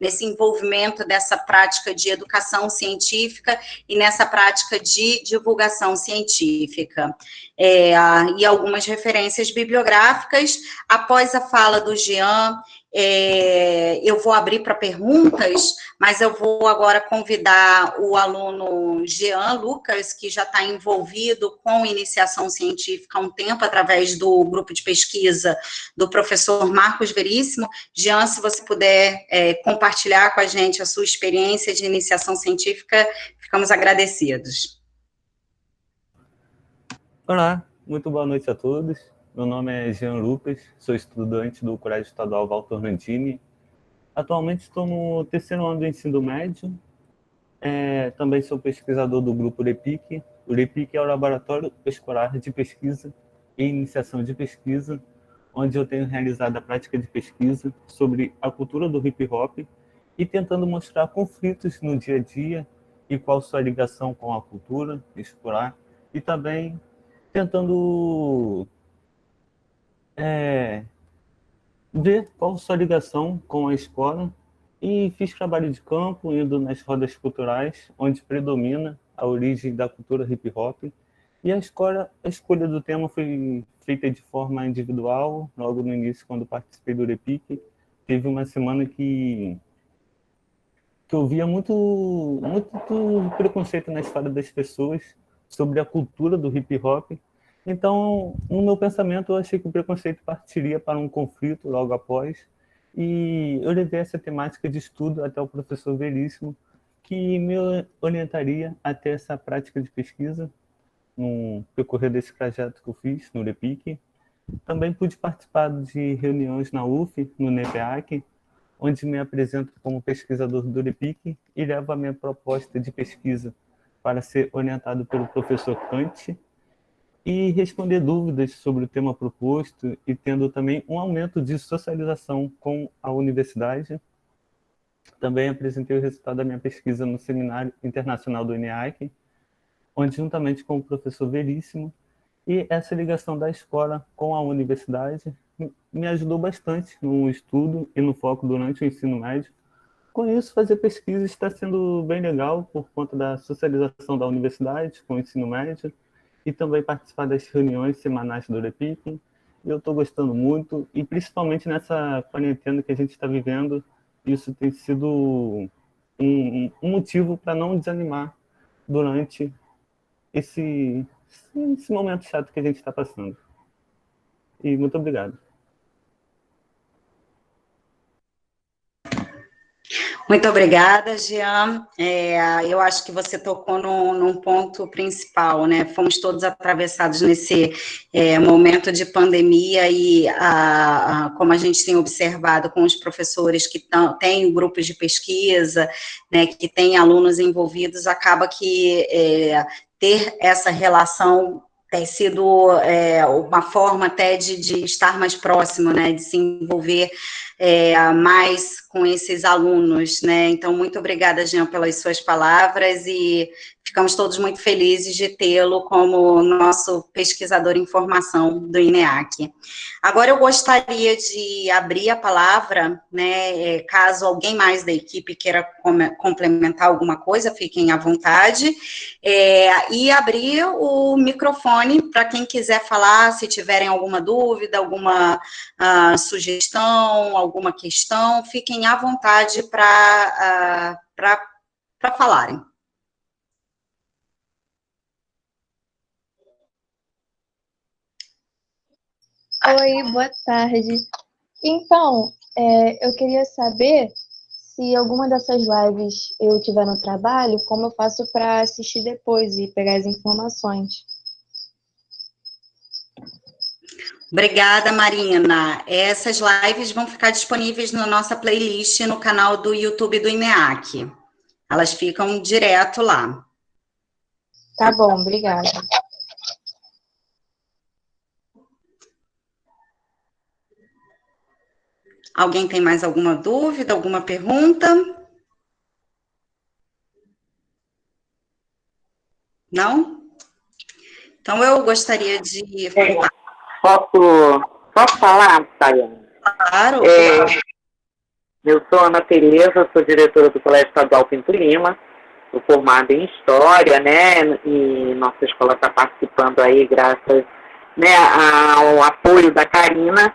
Speaker 1: nesse envolvimento dessa prática de educação científica e nessa prática de divulgação científica. E algumas referências bibliográficas. Após a fala do Jean, eu vou abrir para perguntas, mas eu vou agora convidar o aluno Jean Lucas, que já está envolvido com iniciação científica há um tempo, através do grupo de pesquisa do professor Marcos Veríssimo. Jean, se você puder compartilhar com a gente a sua experiência de iniciação científica, ficamos agradecidos.
Speaker 4: Olá, muito boa noite a todos. Meu nome é Jean Lucas, sou estudante do Colégio Estadual Walter Nantini. Atualmente estou no terceiro ano do ensino médio. Também sou pesquisador do grupo LEPIC. O LEPIC é o Laboratório Escolar de Pesquisa e Iniciação de Pesquisa, onde eu tenho realizado a prática de pesquisa sobre a cultura do hip-hop e tentando mostrar conflitos no dia a dia e qual sua ligação com a cultura escolar, e também tentando ver qual sua ligação com a escola E fiz trabalho de campo, indo nas rodas culturais, onde predomina a origem da cultura hip-hop. E a escolha do tema foi feita de forma individual. Logo no início, quando participei do Repique, teve uma semana que eu via muito preconceito na história das pessoas sobre a cultura do hip-hop. Então, no meu pensamento, eu achei que o preconceito partiria para um conflito logo após, e eu levei essa temática de estudo até o professor Veríssimo, que me orientaria até essa prática de pesquisa no percorrer desse trajeto que eu fiz no Repique. Também pude participar de reuniões na UF, no NEPEAC, onde me apresento como pesquisador do Repique e levo a minha proposta de pesquisa para ser orientado pelo professor Kant e responder dúvidas sobre o tema proposto, e tendo também um aumento de socialização com a universidade. Também apresentei o resultado da minha pesquisa no Seminário Internacional do INEAC, onde, juntamente com o professor Veríssimo, e essa ligação da escola com a universidade me ajudou bastante no estudo e no foco durante o ensino médio. Com isso, fazer pesquisa está sendo bem legal por conta da socialização da universidade com o ensino médio e também participar das reuniões semanais do Repique. Eu estou gostando muito, e principalmente nessa quarentena que a gente está vivendo, isso tem sido um motivo para não desanimar durante esse momento chato que a gente está passando. E muito obrigado.
Speaker 1: Muito obrigada, Jean. Eu acho que você tocou num ponto principal, né? Fomos todos atravessados nesse momento de pandemia, e como a gente tem observado com os professores que têm grupos de pesquisa, né, que têm alunos envolvidos, acaba que ter essa relação tem sido uma forma até de estar mais próximo, né, de se envolver mais com esses alunos, né? Então, muito obrigada, Jean, pelas suas palavras, e ficamos todos muito felizes de tê-lo como nosso pesquisador em formação do INEAC. Agora, eu gostaria de abrir a palavra, né, caso alguém mais da equipe queira complementar alguma coisa, fiquem à vontade, e abrir o microfone para quem quiser falar, se tiverem alguma dúvida, alguma sugestão, alguma questão, fiquem à vontade para falarem.
Speaker 5: Oi, boa tarde. Então, eu queria saber se alguma dessas lives eu tiver no trabalho, como eu faço para assistir depois e pegar as informações.
Speaker 1: Obrigada, Marina. Essas lives vão ficar disponíveis na nossa playlist no canal do YouTube do INEAC. Elas ficam direto lá.
Speaker 5: Tá bom, obrigada.
Speaker 1: Alguém tem mais alguma dúvida, alguma pergunta? Não? Então, eu gostaria de...
Speaker 6: Posso falar, Tayane?
Speaker 1: Claro.
Speaker 6: Eu sou Ana Tereza, sou diretora do Colégio Estadual Pinto Lima, sou formada em História, né, e nossa escola está participando aí graças, né, ao apoio da Karina.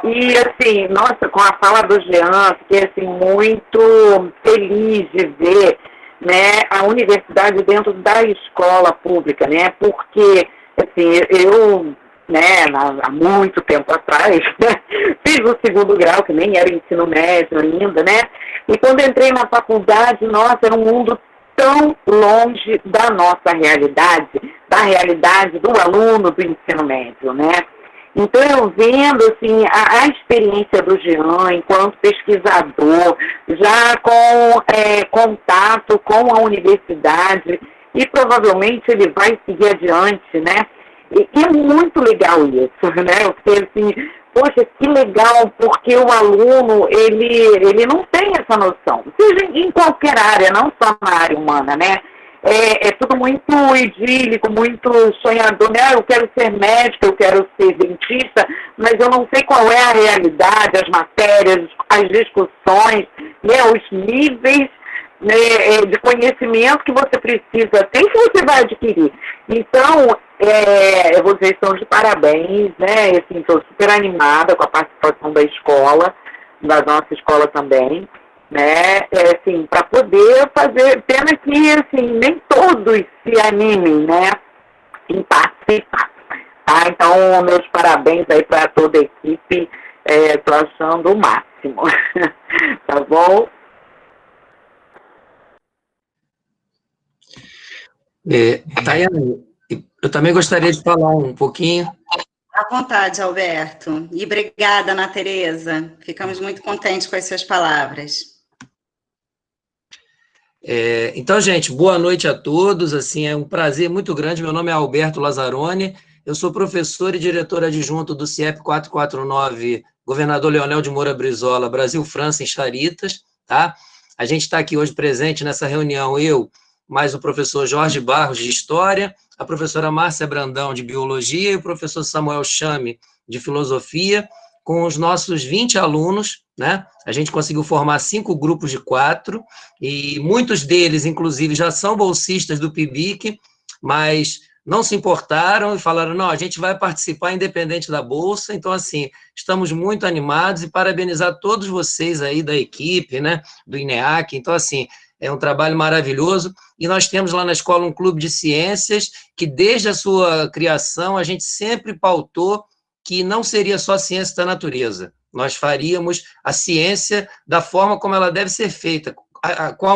Speaker 6: E, assim, nossa, com a fala do Jean, fiquei, assim, muito feliz de ver, né, a universidade dentro da escola pública, né, porque, assim, eu, né, há muito tempo atrás, né, fiz o 2º grau, que nem era ensino médio ainda, né, e quando entrei na faculdade, nossa, era um mundo tão longe da nossa realidade, da realidade do aluno do ensino médio, né. Então, eu vendo, assim, a experiência do Jean enquanto pesquisador, já com contato com a universidade, e provavelmente ele vai seguir adiante, né? E é muito legal isso, né? Eu fiquei assim, poxa, que legal, porque o aluno, ele não tem essa noção, seja em qualquer área, não só na área humana, né? é tudo muito idílico, muito sonhador, né? Eu quero ser médico, eu quero ser dentista, mas eu não sei qual é a realidade, as matérias, as discussões, né? Os níveis, né, de conhecimento que você precisa ter e que você vai adquirir. Então, vocês estão de parabéns, né? Assim, estou super animada com a participação da escola, da nossa escola também, né? Assim, para poder fazer, pena que assim, nem todos se animem, né, em participar. Tá? Então, meus parabéns aí para toda a equipe, estou achando o máximo. Tá bom?
Speaker 7: Tayane, eu também gostaria de falar um pouquinho.
Speaker 1: À vontade, Alberto. E obrigada, Ana Tereza. Ficamos muito contentes com as suas palavras.
Speaker 7: Então, gente, boa noite a todos. Assim, é um prazer muito grande. Meu nome é Alberto Lazzaroni. Eu sou professor e diretor adjunto do CIEP 449, Governador Leonel de Moura Brizola, Brasil-França, em Charitas. Tá? A gente está aqui hoje presente nessa reunião, eu, mais o professor Jorge Barros, de História, a professora Márcia Brandão, de Biologia, e o professor Samuel Chame, de Filosofia, com os nossos 20 alunos, né? A gente conseguiu formar 5 grupos de 4, e muitos deles, inclusive, já são bolsistas do PIBIC, mas não se importaram e falaram, não, a gente vai participar independente da bolsa. Então, assim, estamos muito animados e parabenizar todos vocês aí da equipe, né, do INEAC. Então, assim, é um trabalho maravilhoso, e nós temos lá na escola um clube de ciências que, desde a sua criação, a gente sempre pautou que não seria só ciência da natureza, nós faríamos a ciência da forma como ela deve ser feita, com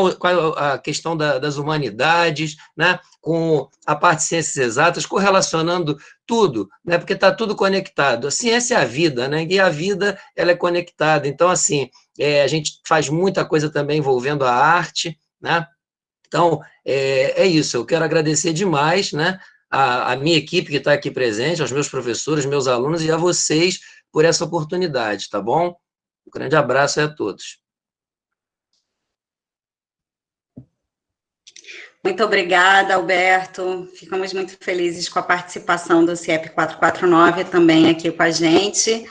Speaker 7: a questão das humanidades, né, com a parte de ciências exatas, correlacionando tudo, né, porque está tudo conectado. A ciência é a vida, né, e a vida ela é conectada. Então, assim, a gente faz muita coisa também envolvendo a arte, né? Então, é isso. Eu quero agradecer demais, né, a minha equipe que está aqui presente, aos meus professores, meus alunos, e a vocês por essa oportunidade, tá bom? Um grande abraço a todos.
Speaker 1: Muito obrigada, Alberto. Ficamos muito felizes com a participação do CIEP 449 também aqui com a gente.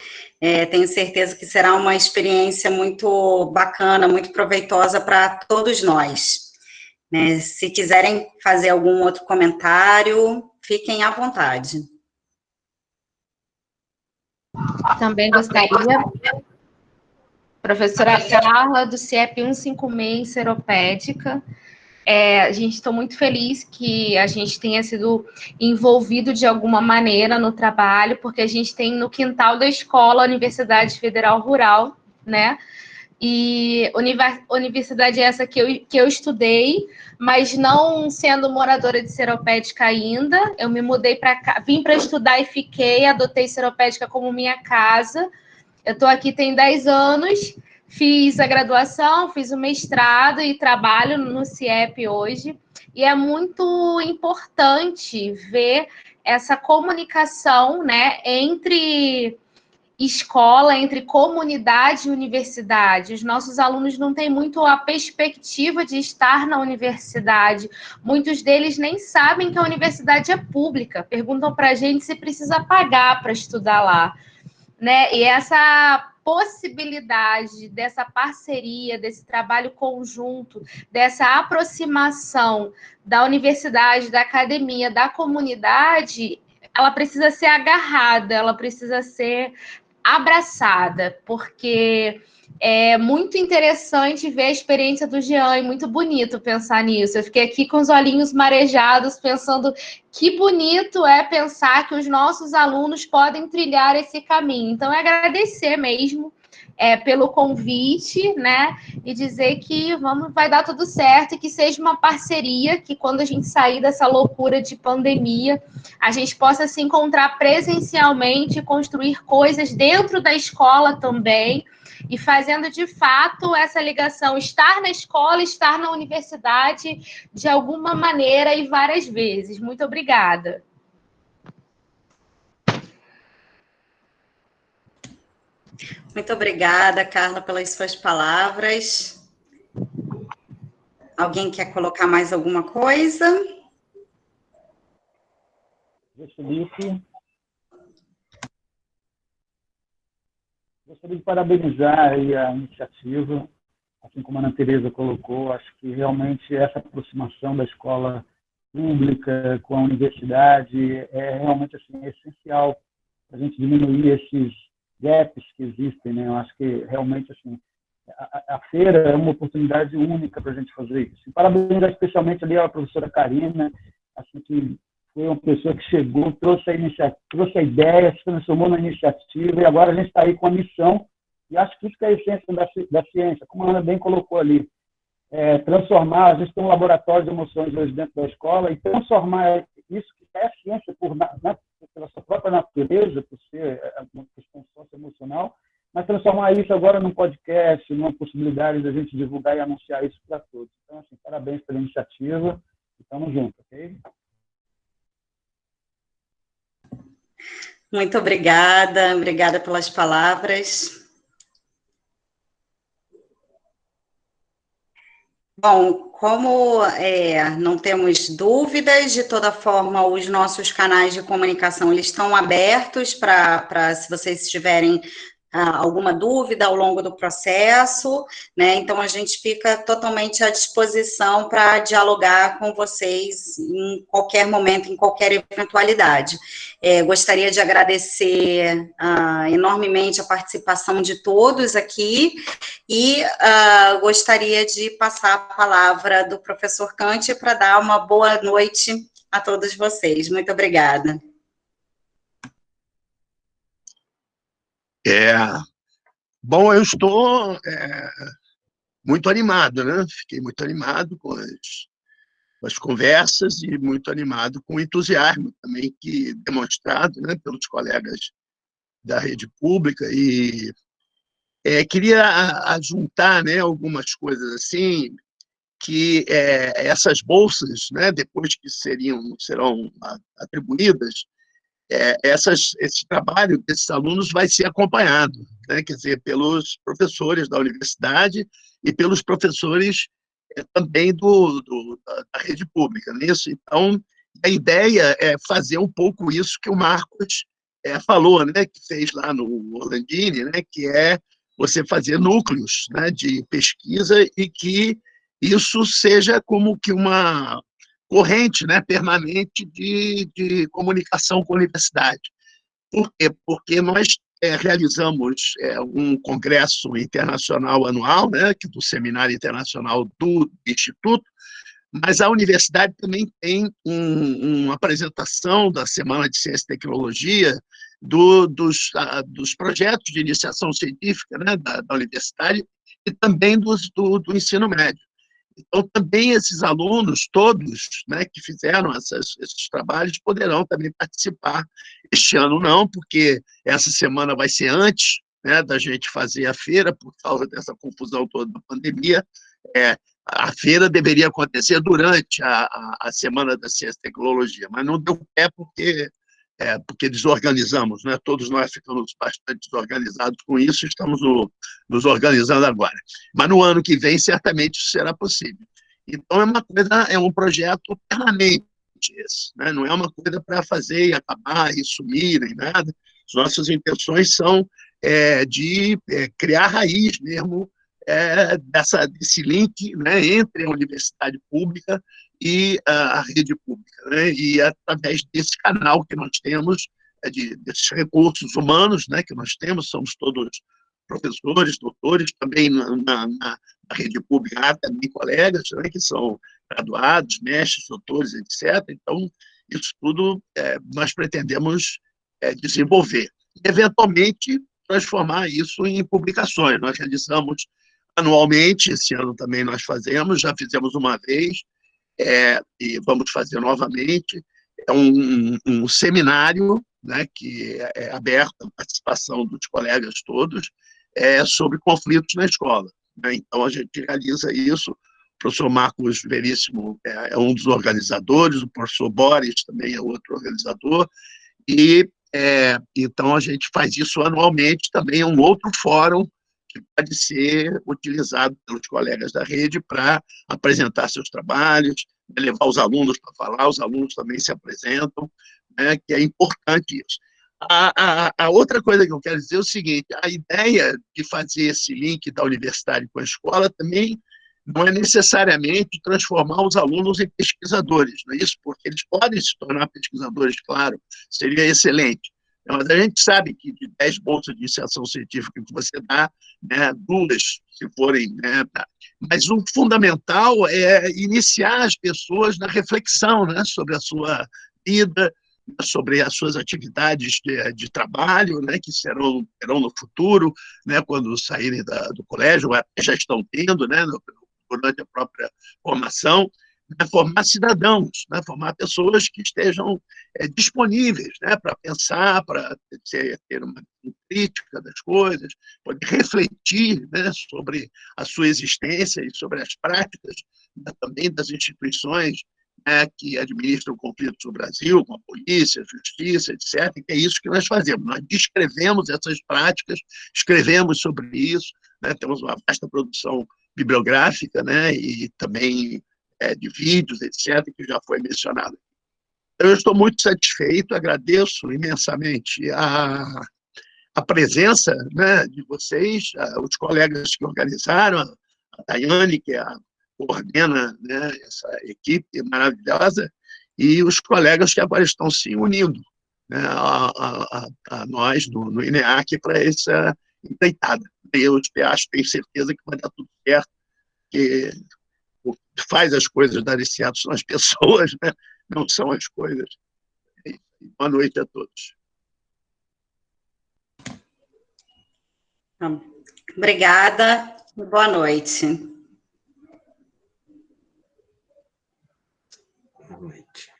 Speaker 1: Tenho certeza que será uma experiência muito bacana, muito proveitosa para todos nós. Né? Se quiserem fazer algum outro comentário, fiquem à vontade.
Speaker 8: Também gostaria, professora Carla, do CIEP 156, Seropédica. A gente está muito feliz que a gente tenha sido envolvido de alguma maneira no trabalho, porque a gente tem no quintal da escola a Universidade Federal Rural, né? E universidade essa que eu estudei, mas não sendo moradora de Seropédica ainda. Eu me mudei para cá, vim para estudar e fiquei, adotei Seropédica como minha casa. Eu estou aqui tem 10 anos, fiz a graduação, fiz o mestrado e trabalho no CIEP hoje. E é muito importante ver essa comunicação, né, entre escola, entre comunidade e universidade. Os nossos alunos não têm muito a perspectiva de estar na universidade. Muitos deles nem sabem que a universidade é pública. Perguntam para a gente se precisa pagar para estudar lá, né? E essa possibilidade dessa parceria, desse trabalho conjunto, dessa aproximação da universidade, da academia, da comunidade, ela precisa ser agarrada, ela precisa ser abraçada, porque é muito interessante ver a experiência do Jean e muito bonito pensar nisso. Eu fiquei aqui com os olhinhos marejados, pensando que bonito é pensar que os nossos alunos podem trilhar esse caminho. Então, é agradecer mesmo pelo convite, né? E dizer que vai dar tudo certo e que seja uma parceria, que quando a gente sair dessa loucura de pandemia, a gente possa se encontrar presencialmente, construir coisas dentro da escola também, e fazendo de fato essa ligação, estar na escola, estar na universidade, de alguma maneira e várias vezes. Muito obrigada.
Speaker 1: Muito obrigada, Carla, pelas suas palavras. Alguém quer colocar mais alguma coisa?
Speaker 9: Felipe. Gostaria de parabenizar aí a iniciativa, assim como a Ana Tereza colocou. Acho que realmente essa aproximação da escola pública com a universidade é realmente assim, essencial para a gente diminuir esses gaps que existem, né? Eu acho que realmente assim, a feira é uma oportunidade única para a gente fazer isso. E parabenizar especialmente ali a professora Karina, assim, que foi uma pessoa que chegou, trouxe a ideia, se transformou na iniciativa, e agora a gente está aí com a missão, e acho que isso que é a essência da ciência, como a Ana bem colocou ali, transformar, a gente tem um laboratório de emoções hoje dentro da escola, e transformar isso que é a ciência pela sua própria natureza, por ser uma questão socioemocional, mas transformar isso agora num podcast, numa possibilidade da gente divulgar e anunciar isso para todos. Então, assim, parabéns pela iniciativa, e estamos juntos, ok?
Speaker 1: Muito obrigada pelas palavras. Bom, como não temos dúvidas, de toda forma, os nossos canais de comunicação eles estão abertos para se vocês tiverem alguma dúvida ao longo do processo, né? Então, a gente fica totalmente à disposição para dialogar com vocês em qualquer momento, em qualquer eventualidade. Gostaria de agradecer enormemente a participação de todos aqui e gostaria de passar a palavra do professor Kant para dar uma boa noite a todos vocês. Muito obrigada.
Speaker 2: Bom, eu estou muito animado, né? Fiquei muito animado com as conversas e muito animado com o entusiasmo também que demonstrado, né, pelos colegas da rede pública, e queria ajuntar, né, algumas coisas assim, que essas bolsas, né, depois que serão atribuídas, esse trabalho desses alunos vai ser acompanhado, né, quer dizer, pelos professores da universidade e pelos professores também da rede pública. Nisso, então, a ideia é fazer um pouco isso que o Marcos falou, né, que fez lá no Orlandini, né, que é você fazer núcleos, né, de pesquisa e que isso seja como que uma corrente, né, permanente de comunicação com a universidade. Por quê? Porque nós realizamos um congresso internacional anual, né, do Seminário Internacional do Instituto, mas a universidade também tem uma apresentação da Semana de Ciência e Tecnologia dos projetos de iniciação científica, né, da universidade e também do ensino médio. Então, também esses alunos, todos, né, que fizeram esses trabalhos, poderão também participar. Este ano não, porque essa semana vai ser antes, né, da gente fazer a feira, por causa dessa confusão toda da pandemia. A feira deveria acontecer durante a Semana da Ciência e Tecnologia, mas não deu pé porque desorganizamos, né? Todos nós ficamos bastante desorganizados com isso, estamos nos organizando agora. Mas no ano que vem, certamente, isso será possível. Então, é um projeto permanente esse, né? Não é uma coisa para fazer e acabar e sumir, nem nada. As nossas intenções são de criar raiz mesmo desse link, né, entre a universidade pública e a rede pública, né, e através desse canal que nós temos, desses recursos humanos, né, que nós temos, somos todos professores, doutores, também na rede pública há também colegas, né, que são graduados, mestres, doutores, etc. Então, isso tudo nós pretendemos desenvolver. E, eventualmente, transformar isso em publicações. Nós realizamos anualmente, esse ano também nós já fizemos uma vez, e vamos fazer novamente, um seminário, né, que é aberto à participação dos colegas todos, sobre conflitos na escola, né? Então, a gente realiza isso, o professor Marcos Veríssimo é um dos organizadores, o professor Boris também é outro organizador, e então a gente faz isso anualmente, também é um outro fórum que pode ser utilizado pelos colegas da rede para apresentar seus trabalhos, levar os alunos para falar, os alunos também se apresentam, né, que é importante isso. A outra coisa que eu quero dizer é o seguinte, a ideia de fazer esse link da universidade com a escola também não é necessariamente transformar os alunos em pesquisadores, não é isso? Porque eles podem se tornar pesquisadores, claro, seria excelente. Mas a gente sabe que de 10 bolsas de iniciação científica que você dá, né, 2, se forem... Né, mas o fundamental é iniciar as pessoas na reflexão, né, sobre a sua vida, sobre as suas atividades de trabalho, né, que terão no futuro, né, quando saírem do colégio, já estão tendo, né, durante a própria formação, né, formar cidadãos, né, formar pessoas que estejam disponíveis, né, para pensar, para ter uma crítica das coisas, poder refletir, né, sobre a sua existência e sobre as práticas, né, também das instituições, né, que administram conflitos no Brasil, com a polícia, a justiça, etc. E é isso que nós fazemos. Nós descrevemos essas práticas, escrevemos sobre isso, né, temos uma vasta produção bibliográfica, né, e também de vídeos, etc., que já foi mencionado. Eu estou muito satisfeito, agradeço imensamente a presença, né, de vocês, os colegas que organizaram, a Daiane, que coordena, né, essa equipe maravilhosa, e os colegas que agora estão se unindo, né, a nós, no INEAC, para essa empreitada. Eu tenho certeza que vai dar tudo certo, que o que faz as coisas darem certo são as pessoas, né? Não são as coisas. Boa noite a todos.
Speaker 1: Obrigada, boa noite.
Speaker 7: Boa noite.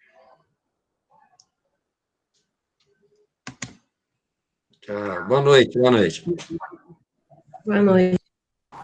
Speaker 7: Tchau. Boa noite, boa noite.
Speaker 10: Boa noite.